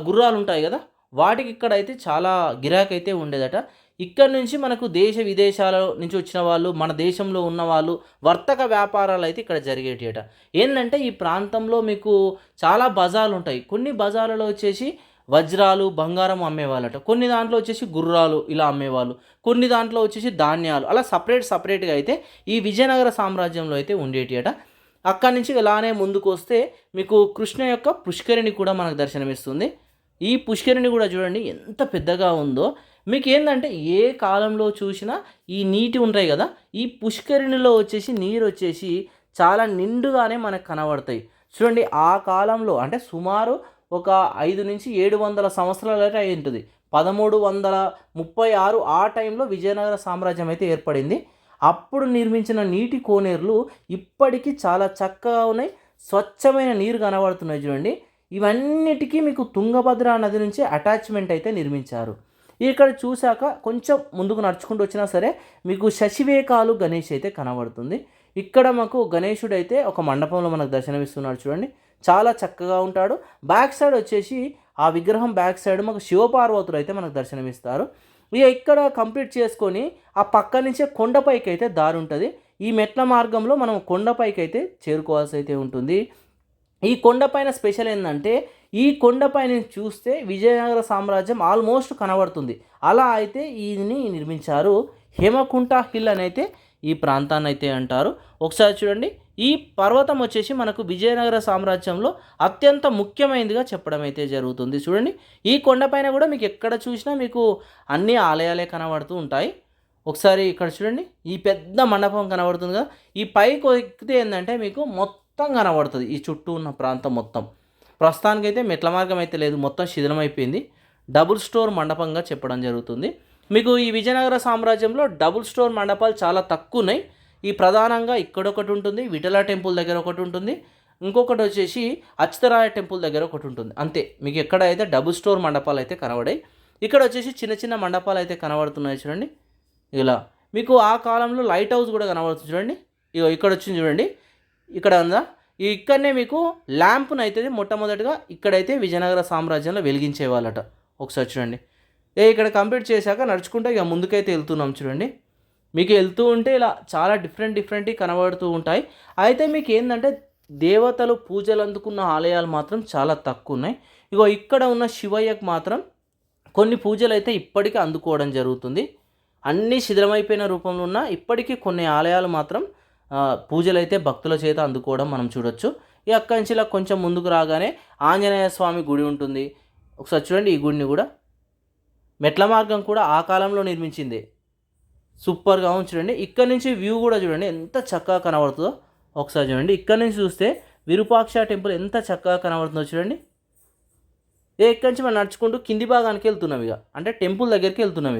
గుర్రాలు ఉంటాయి కదా, వాటికి ఇక్కడ అయితే చాలా గిరాకీ అయితే ఉండేదట. ఇక్కడ నుంచి మనకు దేశ విదేశాల నుంచి వచ్చిన వాళ్ళు, మన దేశంలో ఉన్న వాళ్ళు వర్తక వ్యాపారాలు అయితే ఇక్కడ జరిగేటియట. ఏంటంటే ఈ ప్రాంతంలో మీకు చాలా బజార్లు ఉంటాయి. కొన్ని బజార్లలో వచ్చేసి వజ్రాలు, బంగారం అమ్మేవాళ్ళట. కొన్ని దాంట్లో వచ్చేసి గుర్రాలు ఇలా అమ్మేవాళ్ళు. కొన్ని దాంట్లో వచ్చేసి ధాన్యాలు, అలా సపరేట్గా అయితే ఈ విజయనగర సామ్రాజ్యంలో అయితే ఉండేటియట. అక్కడి నుంచి ఇలానే ముందుకు వస్తే మీకు కృష్ణ యొక్క పుష్కరిణి కూడా మనకు దర్శనమిస్తుంది. ఈ పుష్కరిణి కూడా చూడండి ఎంత పెద్దగా ఉందో. మీకు ఏంటంటే ఏ కాలంలో చూసినా ఈ నీటి ఉంటాయి కదా, ఈ పుష్కరిణిలో వచ్చేసి నీరు వచ్చేసి చాలా నిండుగానే మనకు కనబడతాయి. చూడండి ఆ కాలంలో అంటే సుమారు ఒక 5 నుంచి 700 సంవత్సరాలు అయితే అయి ఉంటుంది. 1336 ఆ టైంలో విజయనగర సామ్రాజ్యం అయితే ఏర్పడింది. అప్పుడు నిర్మించిన నీటి కోనేరులు ఇప్పటికీ చాలా చక్కగా ఉన్నాయి. స్వచ్ఛమైన నీరు కనబడుతున్నాయి చూడండి. ఇవన్నిటికీ మీకు తుంగభద్ర నది నుంచి అటాచ్మెంట్ అయితే నిర్మించారు. ఇక్కడ చూశాక కొంచెం ముందుకు నడుచుకుంటూ వచ్చినా సరే మీకు శశివేకాలు గణేష్ అయితే కనబడుతుంది. ఇక్కడ మాకు గణేశుడు అయితే ఒక మండపంలో మనకు దర్శనమిస్తున్నాడు చూడండి, చాలా చక్కగా ఉంటాడు. బ్యాక్ సైడ్ వచ్చేసి ఆ విగ్రహం బ్యాక్ సైడ్ మాకు శివపార్వతులు అయితే మనకు దర్శనమిస్తారు. ఇక ఇక్కడ కంప్లీట్ చేసుకొని ఆ పక్క నుంచే కొండపైకి అయితే దారి ఉంటుంది. ఈ మెట్ల మార్గంలో మనం కొండపైకి అయితే చేరుకోవాల్సి అయితే ఉంటుంది. ఈ కొండపైన స్పెషల్ ఏంటంటే ఈ కొండపైన చూస్తే విజయనగర సామ్రాజ్యం ఆల్మోస్ట్ కనబడుతుంది. అలా అయితే ఈయన్ని నిర్మించారు. హేమకుంట హిల్ అని అయితే ఈ ప్రాంతాన్ని అయితే అంటారు. ఒకసారి చూడండి, ఈ పర్వతం వచ్చేసి మనకు విజయనగర సామ్రాజ్యంలో అత్యంత ముఖ్యమైనదిగా చెప్పడం అయితే జరుగుతుంది. చూడండి ఈ కొండపైన కూడా మీకు ఎక్కడ చూసినా మీకు అన్ని ఆలయాలే కనబడుతూ ఉంటాయి. ఒకసారి ఇక్కడ చూడండి ఈ పెద్ద మండపం కనబడుతుంది కదా, ఈ పైకి ఎక్కితే ఏంటంటే మీకు మొత్తం కనబడుతుంది ఈ చుట్టూ ఉన్న ప్రాంతం మొత్తం. ప్రస్తుతానికైతే మెట్ల మార్గం అయితే లేదు, మొత్తం శిథిలమైపోయింది. డబుల్ స్టోర్ మండపంగా చెప్పడం జరుగుతుంది. మీకు ఈ విజయనగర సామ్రాజ్యంలో డబుల్ స్టోర్ మండపాలు చాలా తక్కువ ఉన్నాయి. ఈ ప్రధానంగా ఇక్కడొకటి ఉంటుంది, విఠల టెంపుల్ దగ్గర ఒకటి ఉంటుంది, ఇంకొకటి వచ్చేసి అచ్యుతరాయ టెంపుల్ దగ్గర ఒకటి ఉంటుంది. అంతే, మీకు ఎక్కడ అయితే డబుల్ స్టోర్ మండపాలు అయితే కనబడాయి. ఇక్కడ వచ్చేసి చిన్న చిన్న మండపాలు అయితే కనబడుతున్నాయి చూడండి. ఇలా మీకు ఆ కాలంలో లైట్ హౌస్ కూడా కనబడుతుంది చూడండి. ఇక్కడ వచ్చింది చూడండి, ఇక్కడ ఉందా, ఇక్కడనే మీకు ల్యాంప్ను అయితే మొట్టమొదటిగా ఇక్కడైతే విజయనగర సామ్రాజ్యంలో వెలిగించేవాళ్ళట. ఒకసారి చూడండి, ఇక్కడ కంప్లీట్ చేశాక నడుచుకుంటే ఇక ముందుకైతే వెళ్తున్నాం చూడండి. మీకు వెళ్తూ ఉంటే ఇలా చాలా డిఫరెంట్ కనబడుతూ ఉంటాయి. అయితే మీకు ఏంటంటే దేవతలు పూజలు అందుకున్న ఆలయాలు మాత్రం చాలా తక్కువ ఉన్నాయి. ఇక్కడ ఉన్న శివయ్యకు మాత్రం కొన్ని పూజలు అయితే ఇప్పటికీ అందుకోవడం జరుగుతుంది. అన్నీ శిథిలమైపోయిన రూపంలో ఉన్న ఇప్పటికీ కొన్ని ఆలయాలు మాత్రం పూజలు అయితే భక్తుల చేత అందుకోవడం మనం చూడొచ్చు. ఈ అక్కడి నుంచి ఇలా కొంచెం ముందుకు రాగానే ఆంజనేయ స్వామి గుడి ఉంటుంది. ఒకసారి చూడండి, ఈ గుడిని కూడా మెట్ల మార్గం కూడా ఆ కాలంలో నిర్మించింది. సూపర్గా ఉంది చూడండి. ఇక్కడ నుంచి వ్యూ కూడా చూడండి ఎంత చక్కగా కనబడుతుందో. ఒకసారి చూడండి, ఇక్కడ నుంచి చూస్తే విరూపాక్ష టెంపుల్ ఎంత చక్కగా కనబడుతుందో చూడండి. ఇక్కడి నుంచి మనం నడుచుకుంటూ కింది భాగానికి వెళ్తున్నాం, ఇక అంటే టెంపుల్ దగ్గరికి వెళ్తున్నాం.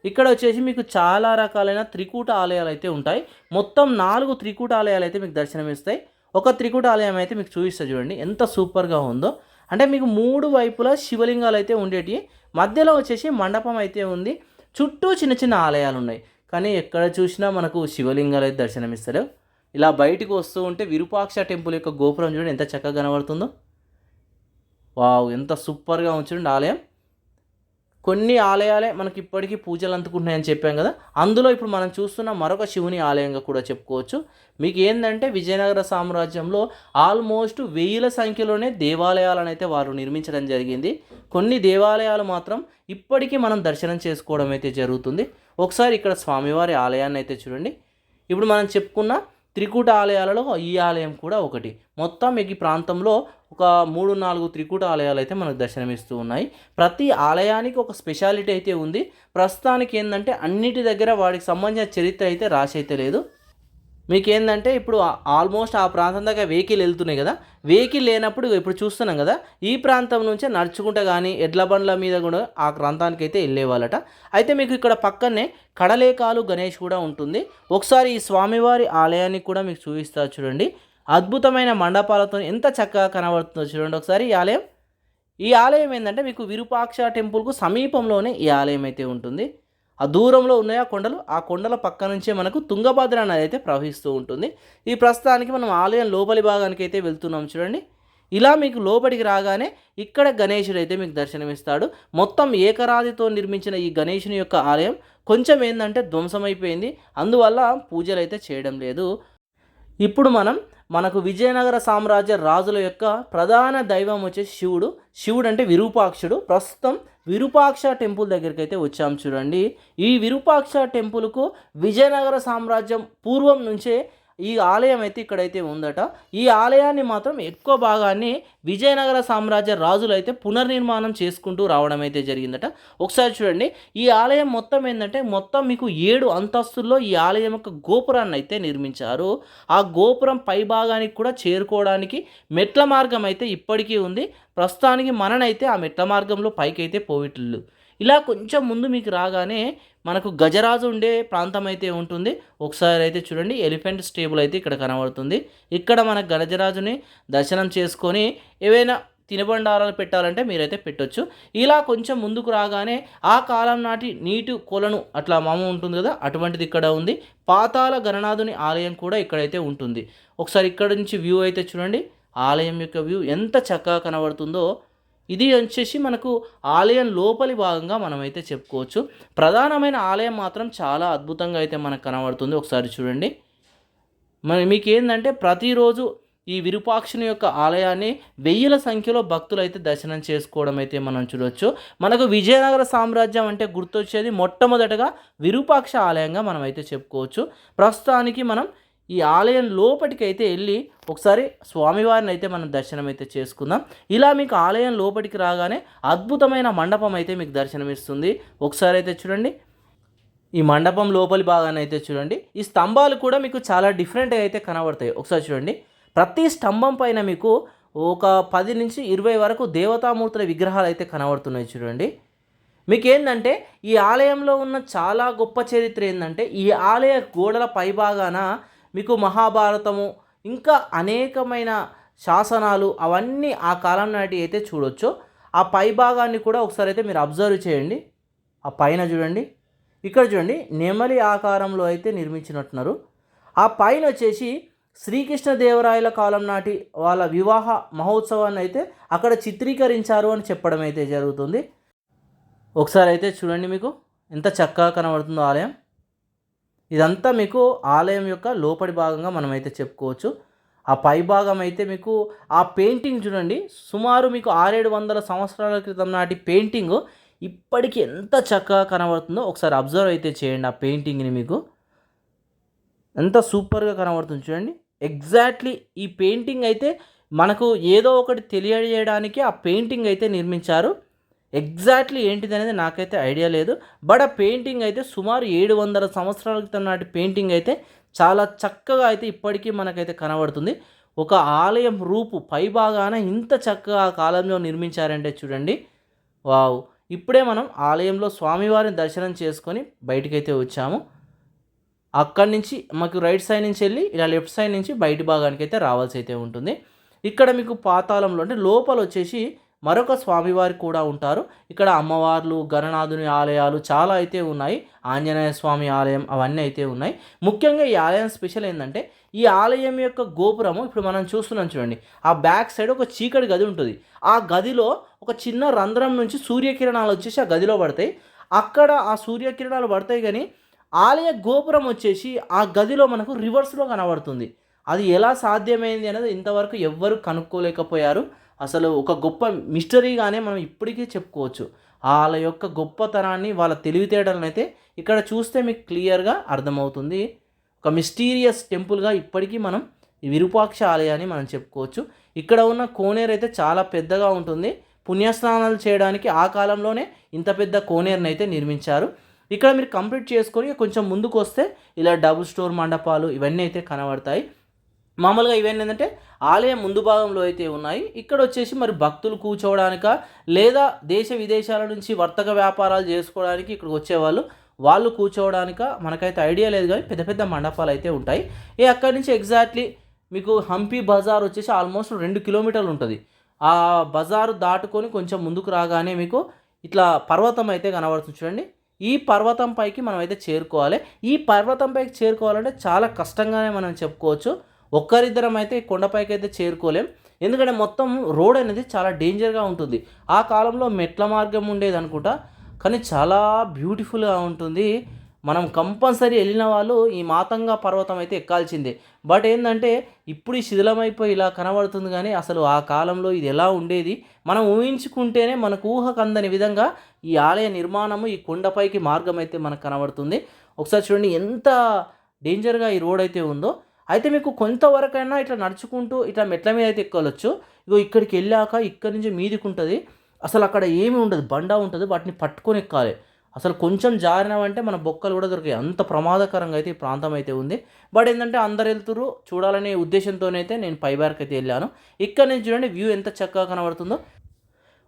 ఇక్కడ వచ్చేసి మీకు చాలా రకాలైన త్రికూట ఆలయాలు అయితే ఉంటాయి. మొత్తం 4 త్రికూట ఆలయాలు అయితే మీకు దర్శనమిస్తాయి. ఒక త్రికూట ఆలయం అయితే మీకు చూపిస్తా చూడండి ఎంత సూపర్గా ఉందో. అంటే మీకు 3 వైపులా శివలింగాలు అయితే ఉండేటి, మధ్యలో వచ్చేసి మండపం అయితే ఉంది, చుట్టూ చిన్న చిన్న ఆలయాలు ఉన్నాయి. కానీ ఎక్కడ చూసినా మనకు శివలింగాలు అయితే దర్శనమిస్తారు. ఇలా బయటికి వస్తూ ఉంటే విరూపాక్ష టెంపుల్ యొక్క గోపురం చూడండి ఎంత చక్కగా కనబడుతుందో. వావ్! ఎంత సూపర్గా ఉంది చూడండి ఆలయం. కొన్ని ఆలయాలే మనకి ఇప్పటికీ పూజలు అందుకుంటున్నాయని చెప్పాం కదా, అందులో ఇప్పుడు మనం చూస్తున్న మరొక శివుని ఆలయంగా కూడా చెప్పుకోవచ్చు. మీకు ఏంటంటే విజయనగర సామ్రాజ్యంలో ఆల్మోస్ట్ వేల సంఖ్యలోనే దేవాలయాలను అయితే వారు నిర్మించడం జరిగింది. కొన్ని దేవాలయాలు మాత్రం ఇప్పటికీ మనం దర్శనం చేసుకోవడం అయితే జరుగుతుంది. ఒకసారి ఇక్కడ స్వామివారి ఆలయాన్ని అయితే చూడండి. ఇప్పుడు మనం చెప్పుకున్న త్రికూట ఆలయాలలో ఈ ఆలయం కూడా ఒకటి. మొత్తం మీకు ఈ ప్రాంతంలో ఒక 3-4 త్రికూట ఆలయాలు అయితే మనకు దర్శనమిస్తూ ఉన్నాయి. ప్రతి ఆలయానికి ఒక స్పెషాలిటీ అయితే ఉంది. ప్రస్తుతానికి ఏంటంటే అన్నిటి దగ్గర వాడికి సంబంధించిన చరిత్ర అయితే రాసి అయితే లేదు. మీకేందంటే ఇప్పుడు ఆల్మోస్ట్ ఆ ప్రాంతం దాకా వెహికల్ వెళ్తున్నాయి కదా, వెహికల్ లేనప్పుడు ఇప్పుడు చూస్తున్నాం కదా, ఈ ప్రాంతం నుంచే నడుచుకుంటా కానీ ఎడ్ల బండ్ల మీద కూడా ఆ ప్రాంతానికి అయితే వెళ్ళేవాళ్ళట. అయితే మీకు ఇక్కడ పక్కనే కడలేకాలు గణేష్ కూడా ఉంటుంది. ఒకసారి ఈ స్వామివారి ఆలయాన్ని కూడా మీకు చూపిస్తా చూడండి. అద్భుతమైన మండపాలతో ఎంత చక్కగా కనబడుతుందో చూడండి ఒకసారి ఈ ఆలయం. ఈ ఆలయం ఏంటంటే మీకు విరూపాక్ష టెంపుల్కు సమీపంలోనే ఈ ఆలయం అయితే ఉంటుంది. ఆ దూరంలో ఉన్నాయి ఆ కొండలు, ఆ కొండల పక్క నుంచే మనకు తుంగభద్ర నది అయితే ప్రవహిస్తూ ఉంటుంది. ఈ ప్రస్తుతానికి మనం ఆలయం లోపలి భాగానికి అయితే వెళ్తున్నాం చూడండి. ఇలా మీకు లోపలికి రాగానే ఇక్కడ గణేశుడు అయితే మీకు దర్శనమిస్తాడు. మొత్తం ఏకరాతితో నిర్మించిన ఈ గణేశుని యొక్క ఆలయం కొంచెం ఏంటంటే ధ్వంసమైపోయింది, అందువల్ల పూజలు అయితే చేయడం లేదు. ఇప్పుడు మనకు విజయనగర సామ్రాజ్య రాజుల యొక్క ప్రధాన దైవం వచ్చేసి శివుడు అంటే విరూపాక్షుడు. ప్రస్తుతం విరూపాక్ష టెంపుల్ దగ్గరికి అయితే వచ్చాం చూడండి. ఈ విరూపాక్ష టెంపుల్కు విజయనగర సామ్రాజ్యం పూర్వం నుంచే ఈ ఆలయం అయితే ఇక్కడైతే ఉందట. ఈ ఆలయాన్ని మాత్రం ఎక్కువ భాగాన్ని విజయనగర సామ్రాజ్య రాజులు అయితే పునర్నిర్మాణం చేసుకుంటూ రావడం అయితే జరిగిందట. ఒకసారి చూడండి, ఈ ఆలయం మొత్తం ఏంటంటే మొత్తం మీకు 7 అంతస్తుల్లో ఈ ఆలయం యొక్క గోపురాన్ని అయితే నిర్మించారు. ఆ గోపురం పై భాగానికి కూడా చేరుకోవడానికి మెట్ల మార్గం అయితే ఇప్పటికీ ఉంది. ప్రస్తుతానికి మననైతే ఆ మెట్ల మార్గంలో పైకి అయితే పోయిట్లు. ఇలా కొంచెం ముందు మీకు రాగానే మనకు గజరాజు ఉండే ప్రాంతం అయితే ఉంటుంది. ఒకసారి అయితే చూడండి, ఎలిఫెంట్ స్టేబుల్ అయితే ఇక్కడ కనబడుతుంది. ఇక్కడ మన గజరాజుని దర్శనం చేసుకొని ఏవైనా తినుబండారాలు పెట్టాలంటే మీరైతే పెట్టొచ్చు. ఇలా కొంచెం ముందుకు రాగానే ఆ కాలం నాటి నీటి కొలను అట్లా ఉంటుంది కదా, అటువంటిది ఇక్కడ ఉంది. పాతాళ గణనాథుని ఆలయం కూడా ఇక్కడైతే ఉంటుంది. ఒకసారి ఇక్కడ నుంచి వ్యూ అయితే చూడండి, ఆలయం యొక్క వ్యూ ఎంత చక్కగా కనబడుతుందో. ఇది వచ్చేసి మనకు ఆలయం లోపలి భాగంగా మనమైతే చెప్పుకోవచ్చు. ప్రధానమైన ఆలయం మాత్రం చాలా అద్భుతంగా అయితే మనకు కనబడుతుంది. ఒకసారి చూడండి, మీకు ఏంటంటే ప్రతిరోజు ఈ విరూపాక్షుని యొక్క ఆలయాన్ని వెయ్యిల సంఖ్యలో భక్తులు అయితే దర్శనం చేసుకోవడం అయితే మనం చూడవచ్చు. మనకు విజయనగర సామ్రాజ్యం అంటే గుర్తొచ్చేది మొట్టమొదటగా విరూపాక్ష ఆలయంగా మనం అయితే చెప్పుకోవచ్చు. ప్రస్తుతానికి మనం ఈ ఆలయం లోపలికి అయితే వెళ్ళి ఒకసారి స్వామివారిని అయితే మనం దర్శనం అయితే చేసుకుందాం. ఇలా మీకు ఆలయం లోపలికి రాగానే అద్భుతమైన మండపం అయితే మీకు దర్శనమిస్తుంది. ఒకసారి అయితే చూడండి, ఈ మండపం లోపలి భాగాన్ని అయితే చూడండి. ఈ స్తంభాలు కూడా మీకు చాలా డిఫరెంట్గా అయితే కనబడతాయి. ఒకసారి చూడండి, ప్రతి స్తంభం పైన మీకు ఒక 10 నుంచి 20 వరకు దేవతామూర్తుల విగ్రహాలు అయితే కనబడుతున్నాయి చూడండి. మీకు ఏంటంటే ఈ ఆలయంలో ఉన్న చాలా గొప్ప చరిత్ర ఏంటంటే ఈ ఆలయ గోడల పైభాగాన మీకు మహాభారతము ఇంకా అనేకమైన శాసనాలు అవన్నీ ఆ కాలం నాటి అయితే చూడొచ్చు. ఆ పై భాగాన్ని కూడా ఒకసారి అయితే మీరు అబ్జర్వ్ చేయండి. ఆ పైన చూడండి, ఇక్కడ చూడండి నెమలి ఆకారంలో అయితే నిర్మించినట్టున్నారు. ఆ పైన వచ్చేసి శ్రీకృష్ణదేవరాయల కాలం నాటి వాళ్ళ వివాహ మహోత్సవాన్ని అయితే అక్కడ చిత్రీకరించారు అని చెప్పడం అయితే జరుగుతుంది. ఒకసారి అయితే చూడండి, మీకు ఎంత చక్కగా కనబడుతుందో ఆలయం. ఇదంతా మీకు ఆలయం యొక్క లోపలి భాగంగా మనమైతే చెప్పుకోవచ్చు. ఆ పై భాగం అయితే మీకు ఆ పెయింటింగ్ చూడండి, సుమారు మీకు 600-700 సంవత్సరాల క్రితం నాటి పెయింటింగ్ ఇప్పటికీ ఎంత చక్కగా కనబడుతుందో ఒకసారి అబ్జర్వ్ అయితే చేయండి. ఆ పెయింటింగ్ని మీకు ఎంత సూపర్గా కనబడుతుంది చూడండి. ఎగ్జాక్ట్లీ ఈ పెయింటింగ్ అయితే మనకు ఏదో ఒకటి తెలియజేయడానికి ఆ పెయింటింగ్ అయితే నిర్మించారు. ఎగ్జాక్ట్లీ ఏంటిది అనేది నాకైతే ఐడియా లేదు. బట్ ఆ పెయింటింగ్ అయితే సుమారు 700 సంవత్సరాల క్రితం నాటి పెయింటింగ్ అయితే చాలా చక్కగా అయితే ఇప్పటికీ మనకైతే కనబడుతుంది. ఒక ఆలయం రూపు పై భాగాన ఇంత చక్కగా ఆ కాలంలో నిర్మించారంటే చూడండి, వావ్. ఇప్పుడే మనం ఆలయంలో స్వామివారిని దర్శనం చేసుకొని బయటకైతే వచ్చాము. అక్కడి నుంచి మాకు రైట్ సైడ్ నుంచి వెళ్ళి ఇలా లెఫ్ట్ సైడ్ నుంచి బయట భాగానికి అయితే రావాల్సి అయితే ఉంటుంది. ఇక్కడ మీకు పాతాళంలో అంటే లోపల వచ్చేసి మరొక స్వామివారి కూడా ఉంటారు. ఇక్కడ అమ్మవార్లు, గణనాథుని ఆలయాలు చాలా అయితే ఉన్నాయి. ఆంజనేయ స్వామి ఆలయం అవన్నీ అయితే ఉన్నాయి. ముఖ్యంగా ఈ ఆలయం స్పెషల్ ఏంటంటే ఈ ఆలయం యొక్క గోపురము ఇప్పుడు మనం చూస్తున్నాం చూడండి. ఆ బ్యాక్ సైడ్ ఒక చీకటి గది ఉంటుంది. ఆ గదిలో ఒక చిన్న రంధ్రం నుంచి సూర్యకిరణాలు వచ్చేసి ఆ గదిలో పడతాయి. అక్కడ ఆ సూర్యకిరణాలు పడతాయి కానీ ఆలయ గోపురం వచ్చేసి ఆ గదిలో మనకు రివర్స్లో కనబడుతుంది. అది ఎలా సాధ్యమైంది అనేది ఇంతవరకు ఎవ్వరు కనుక్కోలేకపోయారు. అసలు ఒక గొప్ప మిస్టరీగానే మనం ఇప్పటికీ చెప్పుకోవచ్చు. వాళ్ళ యొక్క గొప్పతనాన్ని, వాళ్ళ తెలివితేటలను అయితే ఇక్కడ చూస్తే మీకు క్లియర్గా అర్థమవుతుంది. ఒక మిస్టీరియస్ టెంపుల్గా ఇప్పటికీ మనం ఈ విరూపాక్ష ఆలయాన్ని మనం చెప్పుకోవచ్చు. ఇక్కడ ఉన్న కోనేరు అయితే చాలా పెద్దగా ఉంటుంది. పుణ్యస్నానాలు చేయడానికి ఆ కాలంలోనే ఇంత పెద్ద కోనేరుని అయితే నిర్మించారు. ఇక్కడ మీరు కంప్లీట్ చేసుకొని కొంచెం ముందుకు వస్తే ఇలా డబుల్ స్టోర్ మండపాలు ఇవన్నీ అయితే కనబడతాయి. మామూలుగా ఇవన్నీ ఏంటంటే ఆలయం ముందు భాగంలో అయితే ఉన్నాయి. ఇక్కడ వచ్చేసి మరి భక్తులు కూర్చోవడానిక లేదా దేశ విదేశాల నుంచి వర్తక వ్యాపారాలు చేసుకోవడానికి ఇక్కడికి వచ్చేవాళ్ళు వాళ్ళు కూర్చోవడానిక మనకైతే ఐడియా లేదు, కానీ పెద్ద పెద్ద మండపాలు అయితే ఉంటాయి. అక్కడి నుంచి ఎగ్జాక్ట్లీ మీకు హంపి బజార్ వచ్చేసి ఆల్మోస్ట్ 2 కిలోమీటర్లు ఉంటుంది. ఆ బజారు దాటుకొని కొంచెం ముందుకు రాగానే మీకు ఇట్లా పర్వతం అయితే కనబడుతుంది చూడండి. ఈ పర్వతం పైకి మనం అయితే చేరుకోవాలి. ఈ పర్వతం పైకి చేరుకోవాలంటే చాలా కష్టంగానే మనం చెప్పుకోవచ్చు. ఒక్కరిద్దరం అయితే కొండపైకి అయితే చేరుకోలేం. ఎందుకంటే మొత్తం రోడ్ అనేది చాలా డేంజర్గా ఉంటుంది. ఆ కాలంలో మెట్ల మార్గం ఉండేది అనుకుంటా, కానీ చాలా బ్యూటిఫుల్గా ఉంటుంది. మనం కంపల్సరీ వెళ్ళిన వాళ్ళు ఈ మాతంగా పర్వతం అయితే ఎక్కాల్సిందే. బట్ ఏంటంటే ఇప్పుడు ఈ శిథిలమైపోయి ఇలా కనబడుతుంది, కానీ అసలు ఆ కాలంలో ఇది ఎలా ఉండేది మనం ఊహించుకుంటేనే మనకు ఊహకు అందని విధంగా ఈ ఆలయ నిర్మాణము, ఈ కొండపైకి మార్గం అయితే మనకు కనబడుతుంది. ఒకసారి చూడండి ఎంత డేంజర్గా ఈ రోడ్ అయితే ఉందో. అయితే మీకు కొంతవరకైనా ఇట్లా నడుచుకుంటూ ఇట్లా మెట్ల మీద అయితే ఎక్కవచ్చు. ఇక్కడికి వెళ్ళాక ఇక్కడి నుంచి మీదికి ఉంటుంది. అసలు అక్కడ ఏమి ఉండదు, బండ ఉంటుంది, వాటిని పట్టుకొని ఎక్కాలి. అసలు కొంచెం జారినామంటే మన బొక్కలు కూడా దొరికాయి. అంత ప్రమాదకరంగా అయితే ఈ ప్రాంతం అయితే ఉంది. బట్ ఏంటంటే అందరు వెళ్తురు చూడాలనే ఉద్దేశంతోనైతే నేను పైబార్కి అయితే వెళ్ళాను. ఇక్కడ నుంచి చూడండి వ్యూ ఎంత చక్కగా కనబడుతుందో.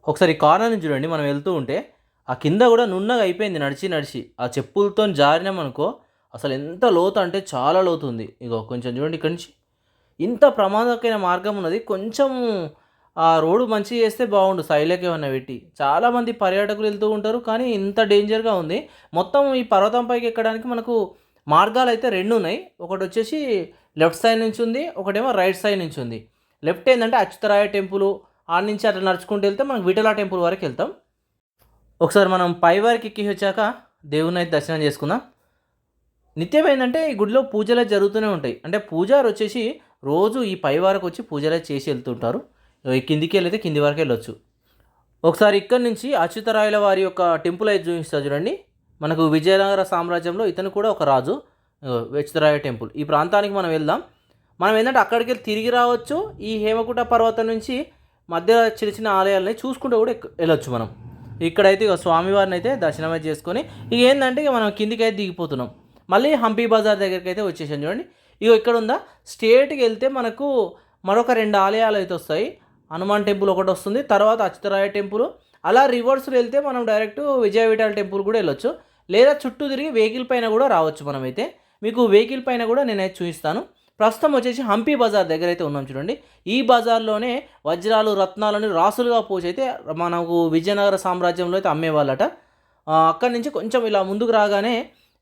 ఒకసారి కార్నర్ నుంచి చూడండి, మనం వెళ్తూ ఉంటే ఆ కింద కూడా నున్నగా అయిపోయింది నడిచి నడిచి. ఆ చెప్పులతో జారినామనుకో అసలు ఎంత లోతు అంటే చాలా లోతు ఉంది. కొంచెం చూడండి ఇక్కడి నుంచి ఇంత ప్రమాదకరమైన మార్గం ఉన్నది. కొంచెం ఆ రోడ్డు మంచిగా చేస్తే బాగుండు, సైడ్లోకి ఏమన్నా పెట్టి. చాలామంది పర్యాటకులు వెళ్తూ ఉంటారు, కానీ ఇంత డేంజర్గా ఉంది. మొత్తం ఈ పర్వతం పైకి ఎక్కడానికి మనకు మార్గాలు అయితే 2 ఉన్నాయి. ఒకటి వచ్చేసి లెఫ్ట్ సైడ్ నుంచి ఉంది, ఒకటేమో రైట్ సైడ్ నుంచి ఉంది. లెఫ్ట్ ఏంటంటే అచ్యుతరాయ టెంపుల్, ఆడ నుంచి అట్లా నడుచుకుంటూ వెళ్తే మనం విఠల టెంపుల్ వరకు వెళ్తాం. ఒకసారి మనం పై వరకు ఎక్కి వచ్చాక దేవుని అయితే దర్శనం చేసుకుందాం. నిత్యం ఏంటంటే ఈ గుడిలో పూజలు జరుగుతూనే ఉంటాయి. అంటే పూజారి వచ్చేసి రోజు ఈ పై వరకు వచ్చి పూజలు చేసి వెళ్తుంటారు. కిందికి వెళ్తే కింది వరకు వెళ్ళొచ్చు. ఒకసారి ఇక్కడి నుంచి అచ్యుతరాయల వారి యొక్క టెంపుల్ అయితే చూపిస్తారు చూడండి. మనకు విజయనగర సామ్రాజ్యంలో ఇతను కూడా ఒక రాజు. అచ్యుతరాయ టెంపుల్ ఈ ప్రాంతానికి మనం వెళ్దాం. మనం ఏంటంటే అక్కడికి వెళ్ళి తిరిగి రావచ్చు. ఈ హేమకుట పర్వతం నుంచి మధ్య చిన్న చిన్న ఆలయాలని చూసుకుంటూ కూడా వెళ్ళొచ్చు. మనం ఇక్కడైతే స్వామివారిని అయితే దర్శనం అయితే చేసుకొని ఏంటంటే మనం కిందికి అయితే దిగిపోతున్నాం. మళ్ళీ హంపి బజార్ దగ్గరికి అయితే వచ్చేసాం చూడండి. ఇక్కడ ఉందా స్ట్రేట్కి వెళ్తే మనకు మరొక 2 ఆలయాలు అయితే వస్తాయి. హనుమాన్ టెంపుల్ ఒకటి వస్తుంది, తర్వాత అచ్యుతరాయ టెంపుల్. అలా రివర్స్లో వెళ్తే మనం డైరెక్ట్ విజయ విఠల టెంపుల్ కూడా వెళ్ళొచ్చు, లేదా చుట్టూ తిరిగి వెహికల్ పైన కూడా రావచ్చు. మనమైతే మీకు వెహికల్ పైన కూడా నేనైతే చూపిస్తాను. ప్రస్తుతం వచ్చేసి హంపి బజార్ దగ్గర అయితే ఉన్నాం చూడండి. ఈ బజార్లోనే వజ్రాలు రత్నాలని రాసులుగా పోసి అయితే మనకు విజయనగర సామ్రాజ్యంలో అయితే అమ్మేవాళ్ళట. అక్కడి నుంచి కొంచెం ఇలా ముందుకు రాగానే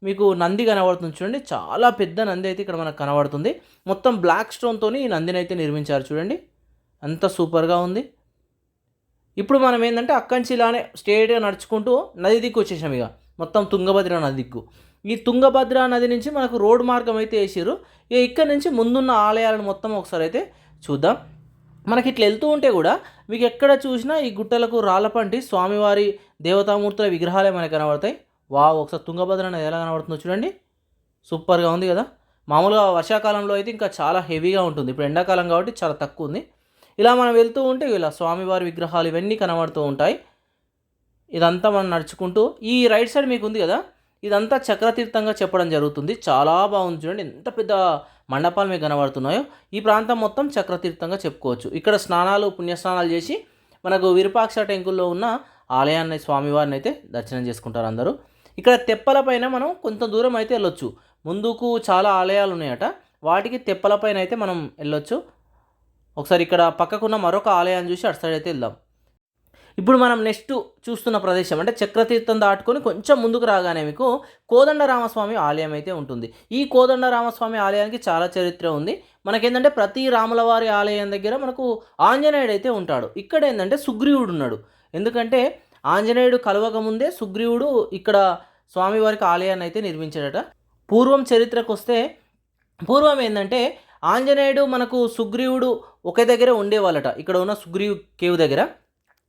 మీకు నంది కనబడుతుంది చూడండి. చాలా పెద్ద నంది అయితే ఇక్కడ మనకు కనబడుతుంది. మొత్తం బ్లాక్ స్టోన్తో ఈ నందిని అయితే నిర్మించారు చూడండి. అంత సూపర్గా ఉంది. ఇప్పుడు మనం ఏంటంటే అక్కడి నుంచి ఇలానే స్ట్రేట్గా నడుచుకుంటూ నది దిక్కు వచ్చేసాం. మొత్తం తుంగభద్ర నది దిక్కు. ఈ తుంగభద్ర నది నుంచి మనకు రోడ్ మార్గం అయితే వేసారు. ఇక్కడ నుంచి ముందున్న ఆలయాలను మొత్తం ఒకసారి అయితే చూద్దాం. మనకి ఇట్లా వెళ్తూ ఉంటే కూడా మీకు ఎక్కడ చూసినా ఈ గుట్టలకు రాళ్ళపంటి స్వామివారి దేవతామూర్తుల విగ్రహాలే మనకు కనబడతాయి. ఒకసారి తుంగభద్ర నది ఎలా కనబడుతుందో చూడండి. సూపర్గా ఉంది కదా. మామూలుగా వర్షాకాలంలో అయితే ఇంకా చాలా హెవీగా ఉంటుంది. ఇప్పుడు ఎండాకాలం కాబట్టి చాలా తక్కువ ఉంది. ఇలా మనం వెళ్తూ ఉంటే ఇలా స్వామివారి విగ్రహాలు ఇవన్నీ కనబడుతూ ఉంటాయి. ఇదంతా మనం నడుచుకుంటూ ఈ రైట్ సైడ్ మీకు ఉంది కదా, ఇదంతా చక్రతీర్థంగా చెప్పడం జరుగుతుంది. చాలా బాగుంది చూడండి. ఎంత పెద్ద మండపాలు మీకు కనబడుతున్నాయో. ఈ ప్రాంతం మొత్తం చక్రతీర్థంగా చెప్పుకోవచ్చు. ఇక్కడ స్నానాలు పుణ్యస్నానాలు చేసి మనకు విరూపాక్ష టెంపుల్లో ఉన్న ఆలయాన్ని స్వామివారిని అయితే దర్శనం చేసుకుంటారు అందరూ. ఇక్కడ తెప్పలపైన మనం కొంత దూరం అయితే వెళ్ళొచ్చు. ముందుకు చాలా ఆలయాలు ఉన్నాయట, వాటికి తెప్పలపైన అయితే మనం వెళ్ళొచ్చు. ఒకసారి ఇక్కడ పక్కకున్న మరొక ఆలయాన్ని చూసి అటు సైడ్ అయితే వెళ్దాం. ఇప్పుడు మనం నెక్స్ట్ చూస్తున్న ప్రదేశం అంటే చక్రతీర్థం దాటుకొని కొంచెం ముందుకు రాగానే మీకు కోదండరామస్వామి ఆలయం అయితే ఉంటుంది. ఈ కోదండరామస్వామి ఆలయానికి చాలా చరిత్ర ఉంది. మనకేంటంటే ప్రతి రాములవారి ఆలయం దగ్గర మనకు ఆంజనేయుడు అయితే ఉంటాడు. ఇక్కడ ఏంటంటే సుగ్రీవుడు ఉన్నాడు. ఎందుకంటే ఆంజనేయుడు కలవక ముందే సుగ్రీవుడు ఇక్కడ స్వామివారికి ఆలయాన్ని అయితే నిర్మించాడట. పూర్వం చరిత్రకు వస్తే పూర్వం ఏంటంటే ఆంజనేయుడు మనకు సుగ్రీవుడు ఒకే దగ్గర ఉండేవాళ్ళట, ఇక్కడ ఉన్న సుగ్రీవ్ కేవ్ దగ్గర.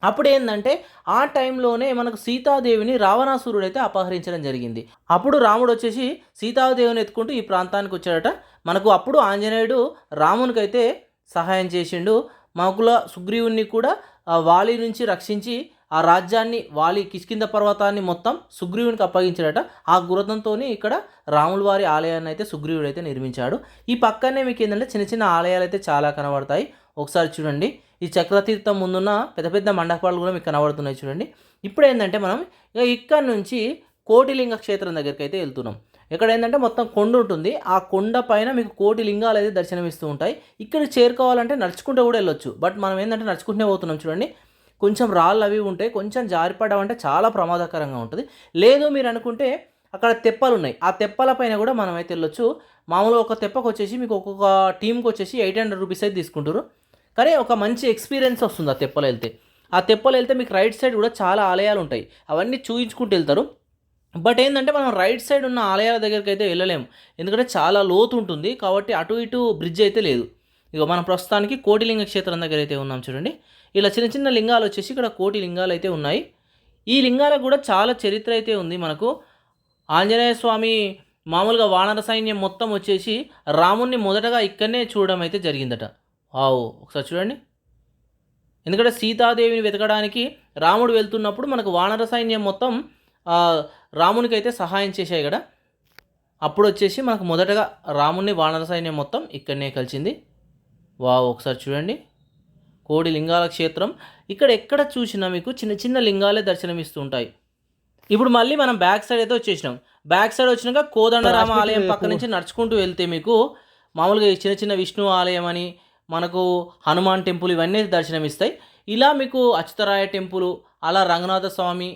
అప్పుడు ఏంటంటే ఆ టైంలోనే మనకు సీతాదేవిని రావణాసురుడు అయితే అపహరించడం జరిగింది. అప్పుడు రాముడు వచ్చేసి సీతాదేవిని ఎత్తుకుంటూ ఈ ప్రాంతానికి వచ్చాడట. మనకు అప్పుడు ఆంజనేయుడు రామునికైతే సహాయం చేసిండు. మాకుల సుగ్రీవుని కూడా వాలి నుంచి రక్షించి ఆ రాజ్యాన్ని వాలి కిష్కింద పర్వతాన్ని మొత్తం సుగ్రీవునికి అప్పగించాడట. ఆ గురతంతో ఇక్కడ రాముల వారి ఆలయాన్ని అయితే సుగ్రీవుడు అయితే నిర్మించాడు. ఈ పక్కనే మీకు ఏంటంటే చిన్న చిన్న ఆలయాలు అయితే చాలా కనబడతాయి. ఒకసారి చూడండి, ఈ చక్రతీర్థం ముందున్న పెద్ద పెద్ద మండపాలు కూడా మీకు కనబడుతున్నాయి చూడండి. ఇప్పుడు ఏంటంటే మనం ఇక్కడ నుంచి కోటిలింగ క్షేత్రం దగ్గరికి అయితే వెళ్తున్నాం. ఇక్కడ ఏంటంటే మొత్తం కొండ ఉంటుంది. ఆ కొండ పైన మీకు కోటి లింగాలు అయితే దర్శనమిస్తూ ఉంటాయి. ఇక్కడ చేరుకోవాలంటే నడుచుకుంటూ కూడా వెళ్ళొచ్చు. బట్ మనం ఏంటంటే నడుచుకుంటూనే పోతున్నాం చూడండి. కొంచెం రాళ్ళు అవి ఉంటాయి, కొంచెం జారిపడమంటే చాలా ప్రమాదకరంగా ఉంటుంది. లేదు మీరు అనుకుంటే అక్కడ తెప్పలు ఉన్నాయి, ఆ తెప్పల పైన కూడా మనం అయితే వెళ్ళొచ్చు. మామూలుగా ఒక తెప్పకు వచ్చేసి మీకు ఒక్కొక్క టీంకి వచ్చేసి 800 రూపీస్ అయితే తీసుకుంటారు. కానీ ఒక మంచి ఎక్స్పీరియన్స్ వస్తుంది ఆ తెప్పలు వెళ్తే. ఆ తెప్పలు వెళ్తే మీకు రైట్ సైడ్ కూడా చాలా ఆలయాలు ఉంటాయి, అవన్నీ చూయించుకుంటూ వెళ్తారు. బట్ ఏంటంటే మనం రైట్ సైడ్ ఉన్న ఆలయాల దగ్గరికి అయితే వెళ్ళలేము, ఎందుకంటే చాలా లోతు ఉంటుంది కాబట్టి అటు ఇటు బ్రిడ్జ్ అయితే లేదు. ఇక మనం ప్రస్తుతానికి కోటిలింగ క్షేత్రం దగ్గర అయితే ఉన్నాం చూడండి. ఇలా చిన్న చిన్న లింగాలు వచ్చేసి ఇక్కడ కోటి లింగాలు అయితే ఉన్నాయి. ఈ లింగాలకు కూడా చాలా చరిత్ర అయితే ఉంది. మనకు ఆంజనేయ స్వామి మామూలుగా వానర సైన్యం మొత్తం వచ్చేసి రాముణ్ణి మొదటగా ఇక్కడనే చూడడం అయితే జరిగిందట. వావ్, ఒకసారి చూడండి. ఎందుకంటే సీతాదేవిని వెతకడానికి రాముడు వెళ్తున్నప్పుడు మనకు వానర సైన్యం మొత్తం రామునికి అయితే సహాయం చేశాయి కదా. అప్పుడు వచ్చేసి మనకు మొదటగా రాముని వానర సైన్యం మొత్తం ఇక్కడనే కలిసింది. వావ్, ఒకసారి చూడండి. కోడి లింగాల క్షేత్రం. ఇక్కడ ఎక్కడ చూసినా మీకు చిన్న చిన్న లింగాలే దర్శనమిస్తూ ఉంటాయి. ఇప్పుడు మళ్ళీ మనం బ్యాక్ సైడ్ అయితే వచ్చేసినాం. బ్యాక్ సైడ్ వచ్చినాక కోదండరామ ఆలయం పక్క నుంచి నడుచుకుంటూ వెళ్తే మీకు మామూలుగా చిన్న చిన్న విష్ణు ఆలయం అని మనకు హనుమాన్ టెంపుల్ ఇవన్నీ దర్శనమిస్తాయి. ఇలా మీకు అచ్యుతరాయ టెంపుల్, అలా రంగనాథ స్వామి,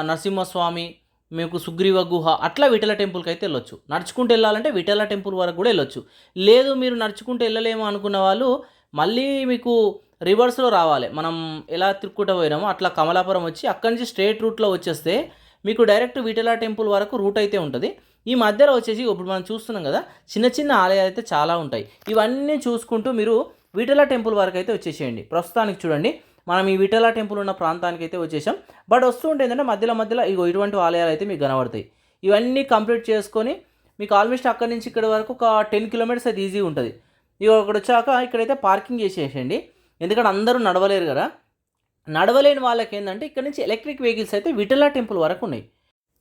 నరసింహస్వామి, మీకు సుగ్రీవ గుహ, అట్లా విఠల టెంపుల్కి అయితే వెళ్ళొచ్చు. నడుచుకుంటూ వెళ్ళాలంటే విఠల టెంపుల్ వరకు కూడా వెళ్ళొచ్చు. లేదు మీరు నడుచుకుంటూ వెళ్ళలేము అనుకున్న వాళ్ళు మళ్ళీ మీకు రివర్స్లో రావాలి. మనం ఎలా తిరుక్కుంటూ పోయినామో అట్లా కమలాపురం వచ్చి అక్కడి నుంచి స్ట్రేట్ రూట్లో వచ్చేస్తే మీకు డైరెక్ట్ విఠల టెంపుల్ వరకు రూట్ అయితే ఉంటుంది. ఈ మధ్యలో వచ్చేసి ఇప్పుడు మనం చూస్తున్నాం కదా, చిన్న చిన్న ఆలయాలు అయితే చాలా ఉంటాయి. ఇవన్నీ చూసుకుంటూ మీరు విఠల టెంపుల్ వరకు అయితే వచ్చేసేయండి. ప్రస్తుతానికి చూడండి, మనం ఈ విఠల టెంపుల్ ఉన్న ప్రాంతానికి అయితే వచ్చేసాం. బట్ వస్తూ ఉంటే ఏంటంటే మధ్యలో ఇటువంటి ఆలయాలు అయితే మీకు కనబడతాయి. ఇవన్నీ కంప్లీట్ చేసుకొని మీకు ఆల్మోస్ట్ అక్కడి నుంచి ఇక్కడ వరకు ఒక 10 కిలోమీటర్స్ అయితే ఈజీగా ఉంటుంది. ఇక అక్కడ వచ్చాక ఇక్కడైతే పార్కింగ్ చేసేసేయండి, ఎందుకంటే అందరూ నడవలేరు కదా. నడవలేని వాళ్ళకి ఏంటంటే ఇక్కడ నుంచి ఎలక్ట్రిక్ వెహికల్స్ అయితే విఠల టెంపుల్ వరకు ఉన్నాయి.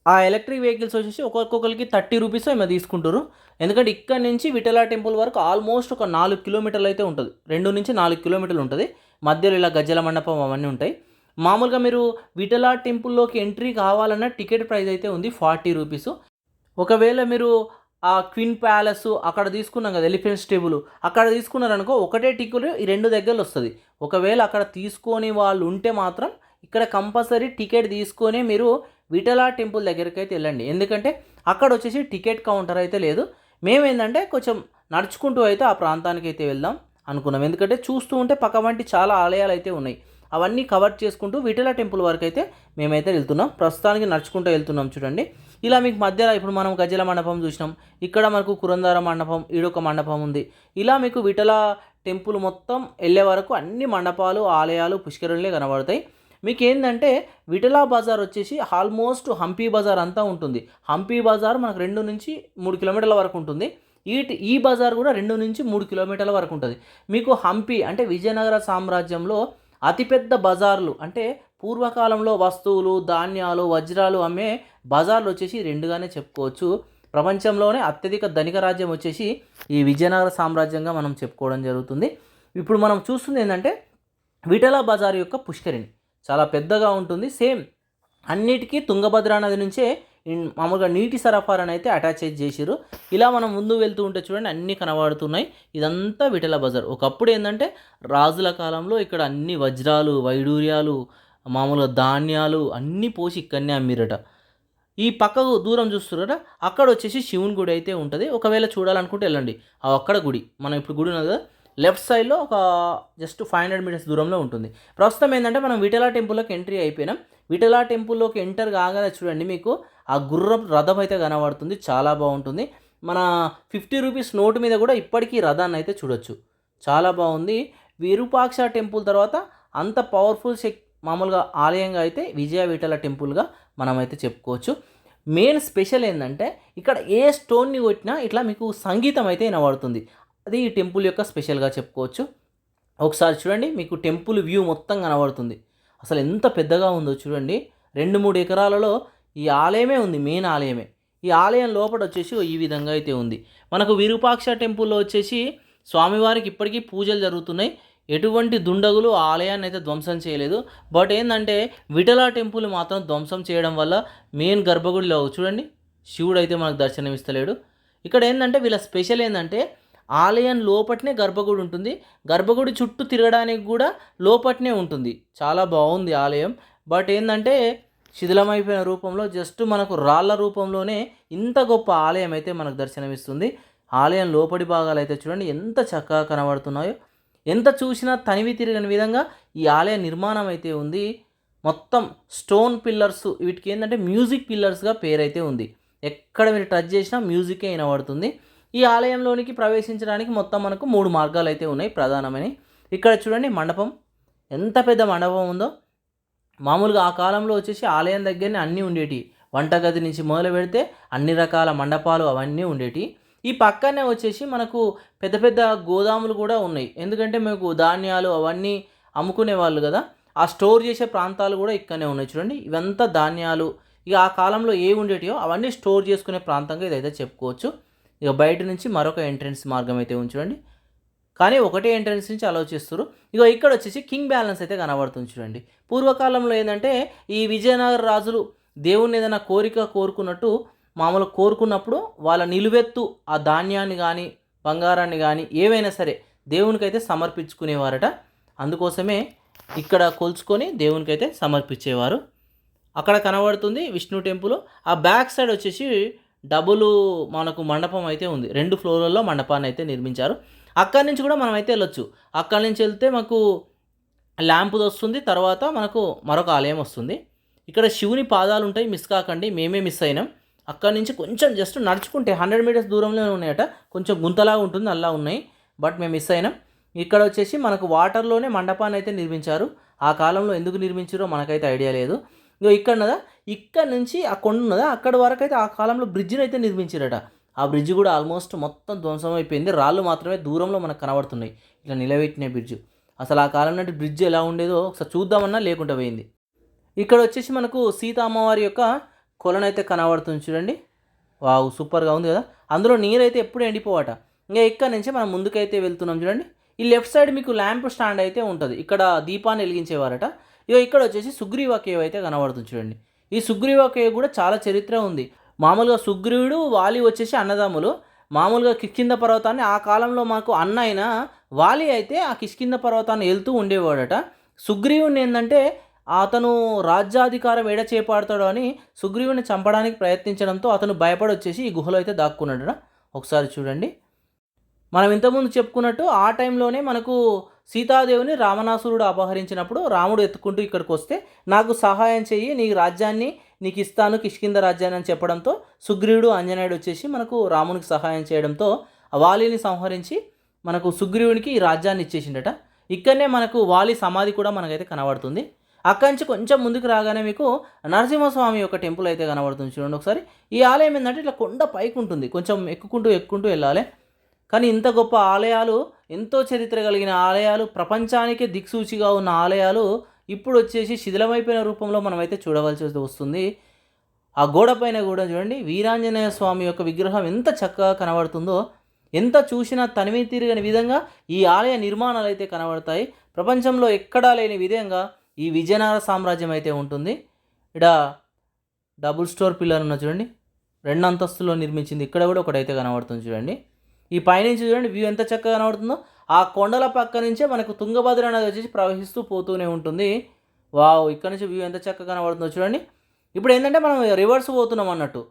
ఆ ఎలక్ట్రిక్ వెహికల్స్ వచ్చేసి ఒక్కొక్కరికి 30 రూపీస్ ఏమో తీసుకుంటారు. ఎందుకంటే ఇక్కడ నుంచి విఠల టెంపుల్ వరకు ఆల్మోస్ట్ ఒక 4 కిలోమీటర్లు అయితే ఉంటుంది, 2 నుంచి 4 కిలోమీటర్లు ఉంటుంది. మధ్యలో ఇలా గజ్జల మండపం అవన్నీ ఉంటాయి. మామూలుగా మీరు విఠల టెంపుల్లోకి ఎంట్రీ కావాలన్న టికెట్ ప్రైస్ అయితే ఉంది 40 రూపీస్. ఒకవేళ మీరు ఆ క్వీన్ ప్యాలెస్ అక్కడ తీసుకున్నాం కదా, ఎలిఫెంట్స్ టేబుల్ అక్కడ తీసుకున్నారనుకో, ఒకటే టికెట్ ఈ 2 దగ్గరలో వస్తుంది. ఒకవేళ అక్కడ తీసుకొని వాళ్ళు ఉంటే మాత్రం ఇక్కడ కంపల్సరీ టికెట్ తీసుకొని మీరు విఠల టెంపుల్ దగ్గరికి అయితే వెళ్ళండి. ఎందుకంటే అక్కడ వచ్చేసి టికెట్ కౌంటర్ అయితే లేదు. మేమేంటంటే కొంచెం నడుచుకుంటూ అయితే ఆ ప్రాంతానికి అయితే వెళ్దాం అనుకున్నాం. ఎందుకంటే చూస్తూ ఉంటే పక్క వంటి చాలా ఆలయాలు అయితే ఉన్నాయి, అవన్నీ కవర్ చేసుకుంటూ విఠల టెంపుల్ వరకు అయితే మేమైతే వెళ్తున్నాం. ప్రస్తుతానికి నడుచుకుంటూ వెళ్తున్నాం చూడండి. ఇలా మీకు మధ్యలో ఇప్పుడు మనం గజ్జల మండపం చూసినాం, ఇక్కడ మనకు కురందార మండపం, ఈడొక మండపం ఉంది. ఇలా మీకు విఠల టెంపుల్ మొత్తం వెళ్ళే వరకు అన్ని మండపాలు, ఆలయాలు, పుష్కరులే కనబడతాయి. మీకు ఏంటంటే విఠల బజార్ వచ్చేసి ఆల్మోస్ట్ హంపీ బజార్ అంతా ఉంటుంది. హంపీ బజార్ మనకు 2 నుంచి 3 కిలోమీటర్ల వరకు ఉంటుంది. ఈ బజార్ కూడా 2 నుంచి 3 కిలోమీటర్ల వరకు ఉంటుంది. మీకు హంపీ అంటే విజయనగర సామ్రాజ్యంలో అతిపెద్ద బజార్లు, అంటే పూర్వకాలంలో వస్తువులు, ధాన్యాలు, వజ్రాలు అమ్మే బజార్లు వచ్చేసి 2గానే చెప్పుకోవచ్చు. ప్రపంచంలోనే అత్యధిక ధనిక రాజ్యం వచ్చేసి ఈ విజయనగర సామ్రాజ్యంగా మనం చెప్పుకోవడం జరుగుతుంది. ఇప్పుడు మనం చూస్తుంది ఏంటంటే విఠల బజార్ యొక్క పుష్కరిణి చాలా పెద్దగా ఉంటుంది. సేమ్ అన్నిటికీ తుంగభద్రా నది నుంచే మామూలుగా నీటి సరఫరాని అయితే అటాచ్ చేసిర్రు. ఇలా మనం ముందు వెళ్తూ ఉంటే చూడండి అన్నీ కనబడుతున్నాయి. ఇదంతా విఠల బజార్. ఒకప్పుడు ఏంటంటే రాజుల కాలంలో ఇక్కడ అన్ని వజ్రాలు, వైడూర్యాలు, మామూలుగా ధాన్యాలు అన్నీ పోసి ఇక్కడనే అమ్మిరట. ఈ పక్కకు దూరం చూస్తున్నారు కదా, అక్కడ వచ్చేసి శివుని గుడి అయితే ఉంటుంది. ఒకవేళ చూడాలనుకుంటే వెళ్ళండి. అక్కడ గుడి, మనం ఇప్పుడు గుడి ఉన్నది కదా, లెఫ్ట్ సైడ్లో ఒక జస్ట్ 500 మీటర్స్ దూరంలో ఉంటుంది. ప్రస్తుతం ఏంటంటే మనం విఠలా టెంపుల్లోకి ఎంట్రీ అయిపోయినాం. విఠలా టెంపుల్లోకి ఎంటర్ కాగానే చూడండి మీకు ఆ గుర్రం రథం అయితే కనబడుతుంది. చాలా బాగుంటుంది. మన 50 రూపీస్ నోటు మీద కూడా ఇప్పటికీ రథాన్ని అయితే చూడొచ్చు. చాలా బాగుంది. విరూపాక్ష టెంపుల్ తర్వాత అంత పవర్ఫుల్ మామూలుగా ఆలయంగా అయితే విజయ విఠల టెంపుల్గా మనమైతే చెప్పుకోవచ్చు. మెయిన్ స్పెషల్ ఏంటంటే ఇక్కడ ఏ స్టోన్ని కొట్టినా ఇట్లా మీకు సంగీతం అయితే వినబడుతుంది. అది ఈ టెంపుల్ యొక్క స్పెషల్గా చెప్పుకోవచ్చు. ఒకసారి చూడండి, మీకు టెంపుల్ వ్యూ మొత్తం కనబడుతుంది. అసలు ఎంత పెద్దగా ఉందో చూడండి. 2-3 ఎకరాలలో ఈ ఆలయమే ఉంది, మెయిన్ ఆలయమే. ఈ ఆలయం లోపల వచ్చేసి ఈ విధంగా అయితే ఉంది. మనకు విరూపాక్ష టెంపుల్లో వచ్చేసి స్వామివారికి ఇప్పటికీ పూజలు జరుగుతున్నాయి. ఎటువంటి దుండగులు ఆలయాన్ని అయితే ధ్వంసం చేయలేదు. బట్ ఏంటంటే విఠలా టెంపుల్ మాత్రం ధ్వంసం చేయడం వల్ల మెయిన్ గర్భగుడిలో చూడండి శివుడు అయితే మనకు దర్శనమిస్తలేడు. ఇక్కడ ఏంటంటే వీళ్ళ స్పెషల్ ఏంటంటే ఆలయం లోపట్నే గర్భగుడి ఉంటుంది. గర్భగుడి చుట్టూ తిరగడానికి కూడా లోపట్నే ఉంటుంది. చాలా బాగుంది ఆలయం. బట్ ఏంటంటే శిథిలమైపోయిన రూపంలో జస్ట్ మనకు రాళ్ళ రూపంలోనే ఇంత గొప్ప ఆలయం అయితే మనకు దర్శనమిస్తుంది. ఆలయం లోపడి భాగాలు అయితే చూడండి ఎంత చక్కగా కనబడుతున్నాయో. ఎంత చూసినా తనివి తిరగని విధంగా ఈ ఆలయ నిర్మాణం అయితే ఉంది. మొత్తం స్టోన్ పిల్లర్స్, వీటికి ఏంటంటే మ్యూజిక్ పిల్లర్స్గా పేరైతే ఉంది. ఎక్కడ మీరు టచ్ చేసినా మ్యూజికే వినబడుతుంది. ఈ ఆలయంలోనికి ప్రవేశించడానికి మొత్తం మనకు 3 మార్గాలు అయితే ఉన్నాయి ప్రధానమని. ఇక్కడ చూడండి మండపం, ఎంత పెద్ద మండపం ఉందో. మామూలుగా ఆ కాలంలో వచ్చేసి ఆలయం దగ్గరనే అన్నీ ఉండేటి. వంటగది నుంచి మొదలు పెడితే అన్ని రకాల మండపాలు అవన్నీ ఉండేటి. ఈ పక్కనే వచ్చేసి మనకు పెద్ద పెద్ద గోదాములు కూడా ఉన్నాయి. ఎందుకంటే మీకు ధాన్యాలు అవన్నీ అమ్ముకునే వాళ్ళు కదా, ఆ స్టోర్ చేసే ప్రాంతాలు కూడా ఇక్కడనే ఉన్నాయి. చూడండి ఇవంతా ధాన్యాలు ఇక ఆ కాలంలో ఏ ఉండేటియో అవన్నీ స్టోర్ చేసుకునే ప్రాంతంగా ఇదైతే చెప్పుకోవచ్చు. ఇక బయట నుంచి మరొక ఎంట్రన్స్ మార్గం అయితే చూడండి, కానీ ఒకటే ఎంట్రన్స్ నుంచి అలౌ చేస్తారు. ఇక ఇక్కడ వచ్చేసి కింగ్ బ్యాలెన్స్ అయితే కనబడుతుంది చూడండి. పూర్వకాలంలో ఏంటంటే ఈ విజయనగర రాజులు దేవుణ్ణి ఏదైనా కోరిక కోరుకున్నట్టు మామూలు కోరుకున్నప్పుడు వాళ్ళ నిలువెత్తు ఆ ధాన్యాన్ని కానీ బంగారాన్ని కానీ ఏవైనా సరే దేవునికైతే సమర్పించుకునేవారట. అందుకోసమే ఇక్కడ కొలుచుకొని దేవునికైతే సమర్పించేవారు. అక్కడ కనబడుతుంది విష్ణు టెంపుల్. ఆ బ్యాక్ సైడ్ వచ్చేసి డబుల్ మనకు మండపం అయితే ఉంది. 2 ఫ్లోర్లలో మండపాన్ని అయితే నిర్మించారు. అక్కడి నుంచి కూడా మనం అయితే వెళ్ళొచ్చు. అక్కడి నుంచి వెళ్తే మాకు ల్యాంప్ వస్తుంది. తర్వాత మనకు మరొక ఆలయం వస్తుంది. ఇక్కడ శివుని పాదాలు ఉంటాయి, మిస్ కాకండి. మేమే మిస్ అయినాం. అక్కడి నుంచి కొంచెం జస్ట్ నడుచుకుంటే 100 మీటర్స్ దూరంలోనే ఉన్నాయట. కొంచెం గుంతలాగా ఉంటుంది, అలా ఉన్నాయి. బట్ మేము మిస్ అయినాం. ఇక్కడ వచ్చేసి మనకు వాటర్లోనే మండపాన్ని అయితే నిర్మించారు. ఆ కాలంలో ఎందుకు నిర్మించారో మనకైతే ఐడియా లేదు. ఇగో ఇక్కడ నుంచి ఆ కొండ ఉన్నదా, అక్కడ వరకు అయితే ఆ కాలంలో బ్రిడ్జిని అయితే నిర్మించారట. ఆ బ్రిడ్జ్ కూడా ఆల్మోస్ట్ మొత్తం ధ్వంసం అయిపోయింది. రాళ్ళు మాత్రమే దూరంలో మనకు కనబడుతున్నాయి. ఇట్లా నిలబెట్టిన బ్రిడ్జ్. అసలు ఆ కాలం నాటి బ్రిడ్జ్ ఎలా ఉండేదో ఒకసారి చూద్దామన్నా లేకుండా పోయింది. ఇక్కడ వచ్చేసి మనకు సీత అమ్మవారి యొక్క కొలనైతే కనబడుతుంది చూడండి. వావ్, సూపర్గా ఉంది కదా. అందులో నీరైతే ఎప్పుడు ఎండిపోవట. ఇంకా ఇక్కడ నుంచి మనం ముందుకైతే వెళ్తున్నాం చూడండి. ఈ లెఫ్ట్ సైడ్ మీకు ల్యాంప్ స్టాండ్ అయితే ఉంటుంది. ఇక్కడ దీపాన్ని వెలిగించేవారట. ఇక ఇక్కడ వచ్చేసి సుగ్రీవ కేవ్ అయితే కనబడుతుంది చూడండి. ఈ సుగ్రీవ కేవ్ కూడా చాలా చరిత్ర ఉంది. మామూలుగా సుగ్రీవుడు వాలి వచ్చేసి అన్నదమ్ములు. మామూలుగా కిష్కింద పర్వతాన్ని ఆ కాలంలో మాకు అన్న అయిన వాలి అయితే ఆ కిష్కింద పర్వతాన్ని వెళ్తూ ఉండేవాడట. సుగ్రీవుని ఏంటంటే అతను రాజ్యాధికారం ఎడ చేపడతాడో అని సుగ్రీవుని చంపడానికి ప్రయత్నించడంతో అతను భయపడి వచ్చేసి ఈ గుహలో అయితే దాక్కున్నాడట. ఒకసారి చూడండి. మనం ఇంతకుముందు చెప్పుకున్నట్టు ఆ టైంలోనే మనకు సీతాదేవిని రావణాసురుడు అపహరించినప్పుడు రాముడు ఎత్తుకుంటూ ఇక్కడికి వస్తే నాకు సహాయం చెయ్యి, నీ రాజ్యాన్ని నీకు ఇస్తాను, కిష్కింద రాజ్యాన్ని అని చెప్పడంతో సుగ్రీవుడు ఆంజనేయుడు వచ్చేసి మనకు రామునికి సహాయం చేయడంతో వాలిని సంహరించి మనకు సుగ్రీవునికి ఈ రాజ్యాన్ని ఇచ్చేసిండట. ఇక్కడనే మనకు వాలి సమాధి కూడా మనకైతే కనబడుతుంది. అక్కడి నుంచి కొంచెం ముందుకు రాగానే మీకు నరసింహస్వామి యొక్క టెంపుల్ అయితే కనబడుతుంది చూడండి ఒకసారి. ఈ ఆలయం ఏంటంటే ఇట్లా కొండ పైకి ఉంటుంది, కొంచెం ఎక్కుకుంటూ వెళ్ళాలి. కానీ ఇంత గొప్ప ఆలయాలు, ఎంతో చరిత్ర కలిగిన ఆలయాలు, ప్రపంచానికే దిక్సూచిగా ఉన్న ఆలయాలు ఇప్పుడు వచ్చేసి శిథిలమైపోయిన రూపంలో మనమైతే చూడవలసి వస్తుంది. ఆ గోడ పైన కూడా చూడండి వీరాంజనేయ స్వామి యొక్క విగ్రహం ఎంత చక్కగా కనబడుతుందో. ఎంత చూసినా తనివి తీరని విధంగా ఈ ఆలయ నిర్మాణాలు అయితే కనబడతాయి. ప్రపంచంలో ఎక్కడా లేని విధంగా ఈ విజయనగర సామ్రాజ్యం అయితే ఉంటుంది. ఇక్కడ డబుల్ స్టోర్ పిల్లర్ ఉన్న చూడండి, 2 అంతస్తుల్లో నిర్మించింది. ఇక్కడ కూడా ఒకటైతే కనబడుతుంది చూడండి. ఈ పైనుంచి చూడండి వ్యూ ఎంత చక్కగా కనబడుతుందో. ఆ కొండల పక్క నుంచే మనకు తుంగభద్ర నది వచ్చేసి ప్రవహిస్తూ పోతూనే ఉంటుంది. వావ్, ఇక్కడ నుంచి వ్యూ ఎంత చక్కగా కనబడుతుందో చూడండి. ఇప్పుడు ఏంటంటే మనం రివర్స్ పోతున్నాం అన్నట్టు.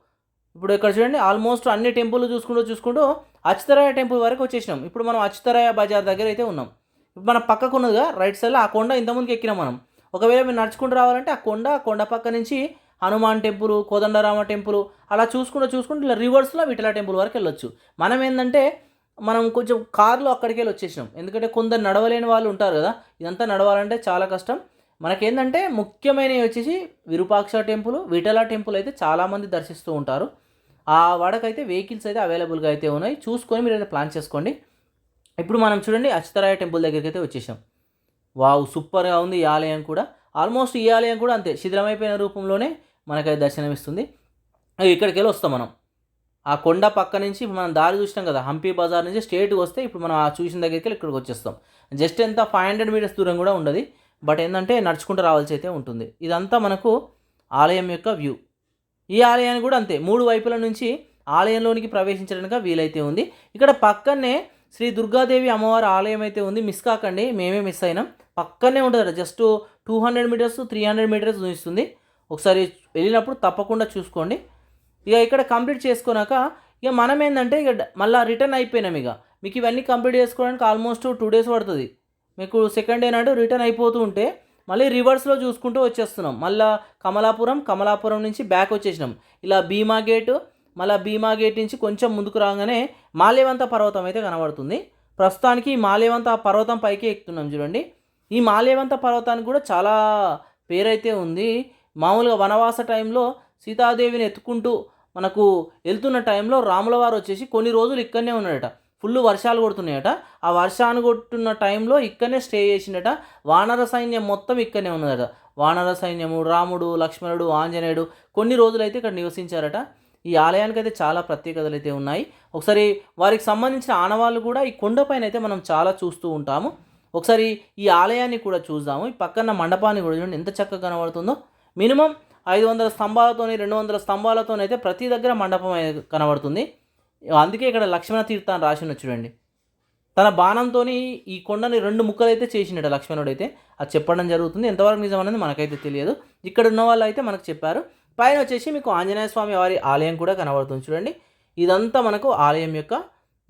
ఇప్పుడు ఇక్కడ చూడండి ఆల్మోస్ట్ అన్ని టెంపుల్ చూసుకుంటూ అచ్యుతరాయ టెంపుల్ వరకు వచ్చేసినాం. ఇప్పుడు మనం అచ్యుతరాయ బజార్ దగ్గర అయితే ఉన్నాం. ఇప్పుడు మన పక్కకు ఉన్నదిగా రైట్ సైడ్లో ఆ కొండ ఇంతకుముందుకు ఎక్కినాం మనం. ఒకవేళ మీరు నడుచుకుంటూ రావాలంటే ఆ కొండ పక్క నుంచి హనుమాన్ టెంపుల్, కోదండరామ టెంపుల్ అలా చూసుకుంటూ ఇలా రివర్స్లో విఠల టెంపుల్ వరకు వెళ్ళొచ్చు. మనం ఏంటంటే మనం కొంచెం కార్లో అక్కడికి వెళ్ళి వచ్చేసినాం. ఎందుకంటే కొందరు నడవలేని వాళ్ళు ఉంటారు కదా, ఇదంతా నడవాలంటే చాలా కష్టం. మనకేంటంటే ముఖ్యమైనవి వచ్చేసి విరూపాక్ష టెంపుల్, విఠల టెంపుల్ అయితే చాలామంది దర్శిస్తూ ఉంటారు. ఆ వాడకైతే వెహికల్స్ అయితే అవైలబుల్గా అయితే ఉన్నాయి. చూసుకొని మీరు అయితే ప్లాన్ చేసుకోండి. ఇప్పుడు మనం చూడండి అచ్యుతరాయ టెంపుల్ దగ్గరికి అయితే వచ్చేసాం. వావ్, సూపర్గా ఉంది ఈ ఆలయం కూడా. ఆల్మోస్ట్ ఈ ఆలయం కూడా అంతే శిథిలమైపోయిన రూపంలోనే మనకైతే దర్శనమిస్తుంది. ఇక్కడికి వెళ్ళి వస్తాం మనం. ఆ కొండ పక్క నుంచి మనం దారి చూసినాం కదా, హంపి బజార్ నుంచి స్ట్రేట్గా వస్తే ఇప్పుడు మనం ఆ చూసిన దగ్గరికి వెళ్ళి ఇక్కడికి వచ్చేస్తాం. జస్ట్ ఎంత 500 మీటర్స్ దూరం కూడా ఉండదు, బట్ ఏంటంటే నడుచుకుంటూ రావాల్సి అయితే ఉంటుంది. ఇదంతా మనకు ఆలయం యొక్క వ్యూ. ఈ ఆలయాన్ని కూడా అంతే 3 వైపుల నుంచి ఆలయంలోనికి ప్రవేశించడానికి వీలైతే ఉంది. ఇక్కడ పక్కనే శ్రీ దుర్గాదేవి అమ్మవారి ఆలయం అయితే ఉంది. మిస్ కాకండి, మేమే మిస్ అయినాం. పక్కనే ఉంటుంది, జస్ట్ 200 మీటర్స్ 300 మీటర్స్ చూపిస్తుంది. ఒకసారి వెళ్ళినప్పుడు తప్పకుండా చూసుకోండి. ఇక ఇక్కడ కంప్లీట్ చేసుకున్నాక ఇక మనం ఏంటంటే ఇక మళ్ళీ రిటర్న్ అయిపోయినాం. ఇక మీకు ఇవన్నీ కంప్లీట్ చేసుకోవడానికి ఆల్మోస్ట్ 2 days పడుతుంది. మీకు సెకండ్ డే నాడు రిటర్న్ అయిపోతూ ఉంటే మళ్ళీ రివర్స్లో చూసుకుంటూ వచ్చేస్తున్నాం. మళ్ళీ కమలాపురం నుంచి బ్యాక్ వచ్చేసినాం. ఇలా భీమా గేటు, మళ్ళీ భీమా గేట్ నుంచి కొంచెం ముందుకు రాగానే మాల్యవంత పర్వతం అయితే కనబడుతుంది. ప్రస్తుతానికి ఈ మాల్యవంత పర్వతం పైకి ఎక్కుతున్నాం చూడండి. ఈ మాల్యవంత పర్వతానికి కూడా చాలా పేరైతే ఉంది. మామూలుగా వనవాస టైంలో సీతాదేవిని ఎత్తుకుంటూ మనకు వెళ్తున్న టైంలో రాముల వారు వచ్చేసి కొన్ని రోజులు ఇక్కడనే ఉన్నాడట. ఫుల్ వర్షాలు కొడుతున్నాయట. ఆ వర్షాన్ని కొట్టున్న టైంలో ఇక్కడనే స్టే చేసిండట. వానర సైన్యం మొత్తం ఇక్కడనే ఉన్నదట. వానర సైన్యము, రాముడు, లక్ష్మణుడు, ఆంజనేయుడు కొన్ని రోజులైతే ఇక్కడ నివసించారట. ఈ ఆలయానికి అయితే చాలా ప్రత్యేకతలు అయితే ఉన్నాయి. ఒకసారి వారికి సంబంధించిన ఆనవాళ్ళు కూడా ఈ కొండపైన అయితే మనం చాలా చూస్తూ ఉంటాము. ఒకసారి ఈ ఆలయాన్ని కూడా చూద్దాము. ఈ పక్కన మండపాన్ని కూడా చూడండి ఎంత చక్కగా కనబడుతుందో. మినిమం 500 స్తంభాలతోని 200 స్తంభాలతోనైతే ప్రతి దగ్గర మండపం కనబడుతుంది. అందుకే ఇక్కడ లక్ష్మణ తీర్థ అని రాసిన చూడండి. తన బాణంతో ఈ కొండని 2 ముక్కలు అయితే చేసినట్టు లక్ష్మణుడు అయితే అది చెప్పడం జరుగుతుంది. ఎంతవరకు నిజం అనేది మనకైతే తెలియదు. ఇక్కడ ఉన్న వాళ్ళు అయితే మనకు చెప్పారు. పైన వచ్చేసి మీకు ఆంజనేయ స్వామి వారి ఆలయం కూడా కనబడుతుంది చూడండి. ఇదంతా మనకు ఆలయం యొక్క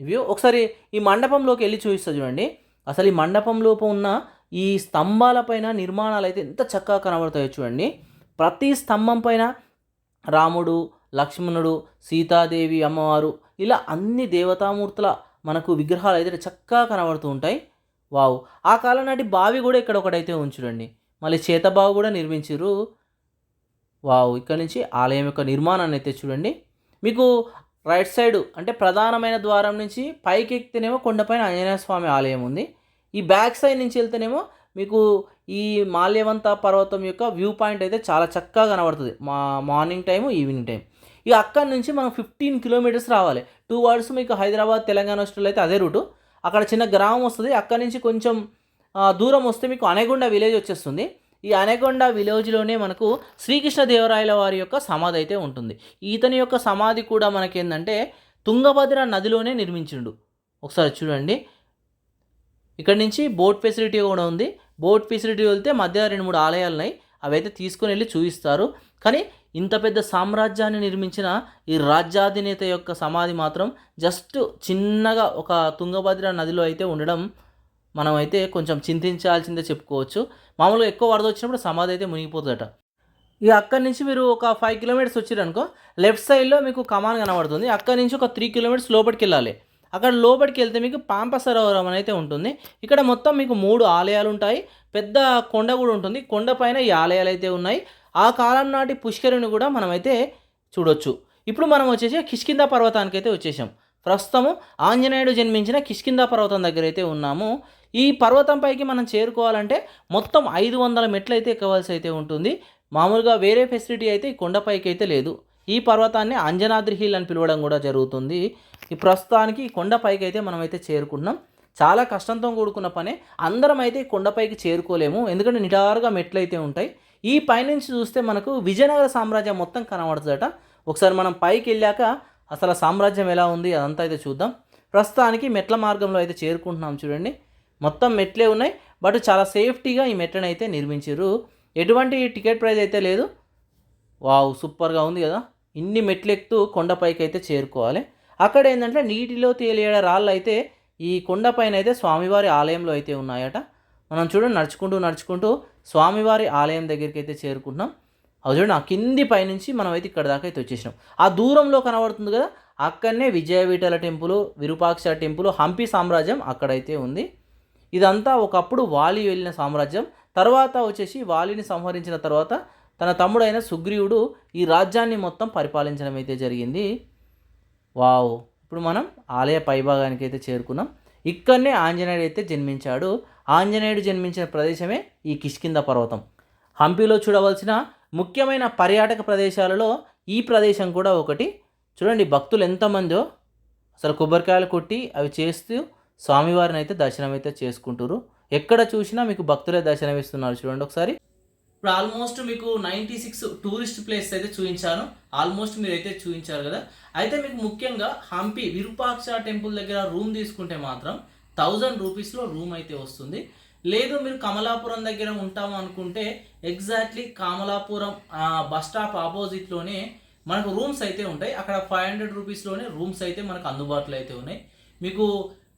వ్యూ. ఒకసారి ఈ మండపంలోకి వెళ్ళి చూపిస్తా చూడండి. అసలు ఈ మండపంలోపు ఉన్న ఈ స్తంభాలపైన నిర్మాణాలు అయితే ఎంత చక్కగా కనబడతాయో చూడండి. ప్రతి స్తంభం పైన రాముడు, లక్ష్మణుడు, సీతాదేవి అమ్మవారు ఇలా అన్ని దేవతామూర్తుల మనకు విగ్రహాలు అయితే చక్కగా కనబడుతూ ఉంటాయి. వావ్, ఆ కాలం నాటి బావి కూడా ఇక్కడ ఒకటైతే ఉంచుడండి. మళ్ళీ చేతబావి కూడా నిర్మించారు. వావ్, ఇక్కడ నుంచి ఆలయం యొక్క నిర్మాణాన్ని అయితే చూడండి. మీకు రైట్ సైడ్ అంటే ప్రధానమైన ద్వారం నుంచి పైకి ఎక్కితేనేమో కొండపైన ఆంజనేయ స్వామి ఆలయం ఉంది. ఈ బ్యాక్ సైడ్ నుంచి వెళ్తేనేమో మీకు ఈ మాల్యవంత పర్వతం యొక్క వ్యూ పాయింట్ అయితే చాలా చక్కగా కనబడుతుంది. Morning time, evening time. ఇక అక్కడి నుంచి మనం 15 kilometers రావాలి. 2 hours మీకు హైదరాబాద్ తెలంగాణ స్టేట్లో అయితే అదే రూటు. అక్కడ చిన్న గ్రామం వస్తుంది. అక్కడి నుంచి కొంచెం దూరం వస్తే మీకు అనగొండ విలేజ్ వచ్చేస్తుంది. ఈ అనగొండ విలేజ్లోనే మనకు శ్రీకృష్ణదేవరాయల వారి యొక్క సమాధి అయితే ఉంటుంది. ఇతని యొక్క సమాధి కూడా మనకేంటంటే తుంగభద్ర నదిలోనే నిర్మించిండు. ఒకసారి చూడండి. ఇక్కడ నుంచి బోట్ ఫెసిలిటీ కూడా ఉంది. బోట్ ఫెసిలిటీ వెళ్తే మధ్య 2-3 ఆలయాలు ఉన్నాయి. అవి అయితే తీసుకొని వెళ్ళి చూపిస్తారు. కానీ ఇంత పెద్ద సామ్రాజ్యాన్ని నిర్మించిన ఈ రాజ్యాధినేత యొక్క సమాధి మాత్రం జస్ట్ చిన్నగా ఒక తుంగభద్ర నదిలో అయితే ఉండడం మనం అయితే కొంచెం చింతించాల్సిందే చెప్పుకోవచ్చు. మామూలుగా ఎక్కువ వరద వచ్చినప్పుడు సమాధి అయితే మునిగిపోతుందట. ఇక అక్కడి నుంచి మీరు ఒక 5 kilometers వచ్చారనుకో లెఫ్ట్ సైడ్లో మీకు కమాన్ కనబడుతుంది. అక్కడి నుంచి ఒక 3 kilometers లోపలికి వెళ్ళాలి. అక్కడ లోపలికి వెళ్తే మీకు పాంప సరోవరం అయితే ఉంటుంది. ఇక్కడ మొత్తం మీకు 3 ఆలయాలు ఉంటాయి. పెద్ద కొండ కూడా ఉంటుంది. కొండపైన ఈ ఆలయాలు అయితే ఉన్నాయి. ఆ కాలం నాటి పుష్కరిని కూడా మనమైతే చూడొచ్చు. ఇప్పుడు మనం వచ్చేసి కిష్కింద పర్వతానికి అయితే వచ్చేసాం. ప్రస్తుతము ఆంజనేయుడు జన్మించిన కిష్కింద పర్వతం దగ్గర అయితే ఉన్నాము. ఈ పర్వతం పైకి మనం చేరుకోవాలంటే మొత్తం 500 మెట్లు అయితే ఎక్కవలసి అయితే ఉంటుంది. మామూలుగా వేరే ఫెసిలిటీ అయితే ఈ కొండపైకి అయితే లేదు. ఈ పర్వతాన్ని అంజనాద్రి హిల్ అని పిలవడం కూడా జరుగుతుంది. ఈ ప్రస్తుతానికి ఈ కొండపైకి అయితే మనమైతే చేరుకుంటున్నాం. చాలా కష్టంతో కూడుకున్న పనే. అందరం అయితే ఈ కొండపైకి చేరుకోలేము, ఎందుకంటే నిటారుగా మెట్లు అయితే ఉంటాయి. ఈ పైనుంచి చూస్తే మనకు విజయనగర సామ్రాజ్యం మొత్తం కనబడుతుందట. ఒకసారి మనం పైకి వెళ్ళాక అసలు సామ్రాజ్యం ఎలా ఉంది అదంతా అయితే చూద్దాం. ప్రస్తుతానికి మెట్ల మార్గంలో అయితే చేరుకుంటున్నాం చూడండి. మొత్తం మెట్లే ఉన్నాయి, బట్ చాలా సేఫ్టీగా ఈ మెట్లను అయితే నిర్మించారు. ఎటువంటి టికెట్ ప్రైస్ అయితే లేదు. వావ్, సూపర్గా ఉంది కదా. ఇన్ని మెట్లు ఎక్కుతూ కొండపైకి అయితే చేరుకోవాలి. అక్కడ ఏంటంటే నీటిలో తేలియడ రాళ్ళు అయితే ఈ కొండపైన అయితే స్వామివారి ఆలయంలో అయితే ఉన్నాయట. మనం చూడండి నడుచుకుంటూ స్వామివారి ఆలయం దగ్గరికి అయితే చేరుకుంటున్నాం. అది చూడండి, ఆ కింది పైనుంచి మనం అయితే ఇక్కడ దాకా అయితే వచ్చేసినాం. ఆ దూరంలో కనబడుతుంది కదా, అక్కడనే విజయవిఠల టెంపుల్, విరూపాక్ష టెంపుల్, హంపి సామ్రాజ్యం అక్కడైతే ఉంది. ఇదంతా ఒకప్పుడు వాలి వెళ్ళిన సామ్రాజ్యం. తర్వాత వచ్చేసి వాలిని సంహరించిన తర్వాత తన తమ్ముడైన సుగ్రీవుడు ఈ రాజ్యాన్ని మొత్తం పరిపాలించడం అయితే జరిగింది. వావ్, ఇప్పుడు మనం ఆలయ పైభాగానికి అయితే చేరుకున్నాం. ఇక్కడనే ఆంజనేయుడు అయితే జన్మించాడు. ఆంజనేయుడు జన్మించిన ప్రదేశమే ఈ కిష్కింద పర్వతం. హంపిలో చూడవలసిన ముఖ్యమైన పర్యాటక ప్రదేశాలలో ఈ ప్రదేశం కూడా ఒకటి. చూడండి భక్తులు ఎంతమందో అసలు కొబ్బరికాయలు కొట్టి అవి చేస్తూ స్వామివారిని అయితే దర్శనం అయితే చేసుకుంటారు. ఎక్కడ చూసినా మీకు భక్తులే దర్శనం ఇస్తున్నారు. చూడండి ఒకసారి. ఇప్పుడు ఆల్మోస్ట్ మీకు 96 టూరిస్ట్ ప్లేస్ అయితే చూపించాను. ఆల్మోస్ట్ మీరు అయితే చూపించారు కదా. అయితే మీకు ముఖ్యంగా హంపి విరూపాక్ష టెంపుల్ దగ్గర రూమ్ తీసుకుంటే మాత్రం 1000 రూపీస్లో రూమ్ అయితే వస్తుంది. లేదు మీరు కమలాపురం దగ్గర ఉంటాము అనుకుంటే ఎగ్జాక్ట్లీ కమలాపురం బస్ స్టాప్ ఆపోజిట్లోనే మనకు రూమ్స్ అయితే ఉంటాయి. అక్కడ 500 రూపీస్లోనే రూమ్స్ అయితే మనకు అందుబాటులో అయితే ఉన్నాయి. మీకు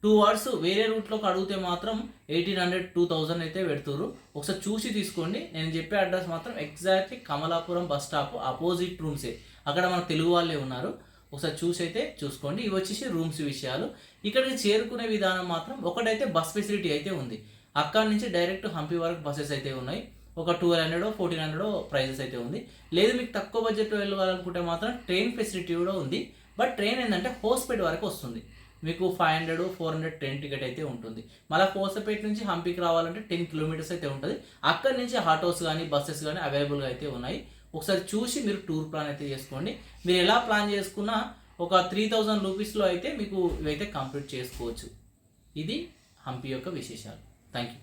2 అవర్స్ వేరే రూట్లోకి అడిగితే మాత్రం 1800 2000 అయితే పెడుతురు. ఒకసారి చూసి తీసుకోండి. నేను చెప్పే అడ్రస్ మాత్రం exactly Kamalapuram bus stop opposite రూమ్సే. అక్కడ మన తెలుగు వాళ్ళే ఉన్నారు. ఒకసారి చూసి అయితే చూసుకోండి. ఇవి వచ్చేసి రూమ్స్ విషయాలు. ఇక్కడికి చేరుకునే విధానం మాత్రం ఒకటైతే బస్ ఫెసిలిటీ అయితే ఉంది. అక్కడి నుంచి డైరెక్ట్ హంపి వరకు బస్సెస్ అయితే ఉన్నాయి. ఒక 1200 1400 ప్రైజెస్ అయితే ఉంది. లేదు మీకు తక్కువ బడ్జెట్లో వెళ్ళాలనుకుంటే మాత్రం ట్రైన్ ఫెసిలిటీ కూడా ఉంది. బట్ ట్రైన్ ఏంటంటే హోస్పేట్ వరకు వస్తుంది. మీకు 500 400 ట్రైన్ టికెట్ అయితే ఉంటుంది. మళ్ళీ హోసపేట నుంచి హంపికి రావాలంటే 10 కిలోమీటర్స్ అయితే ఉంటుంది. అక్కడి నుంచి ఆటోస్ కానీ బస్సెస్ కానీ అవైలబుల్గా అయితే ఉన్నాయి. ఒకసారి చూసి మీరు టూర్ ప్లాన్ అయితే చేసుకోండి. మీరు ఎలా ప్లాన్ చేసుకున్నా ఒక 3000 రూపీస్లో అయితే మీకు ఇవైతే కంప్లీట్ చేసుకోవచ్చు. ఇది హంపి యొక్క విశేషాలు. Thank you.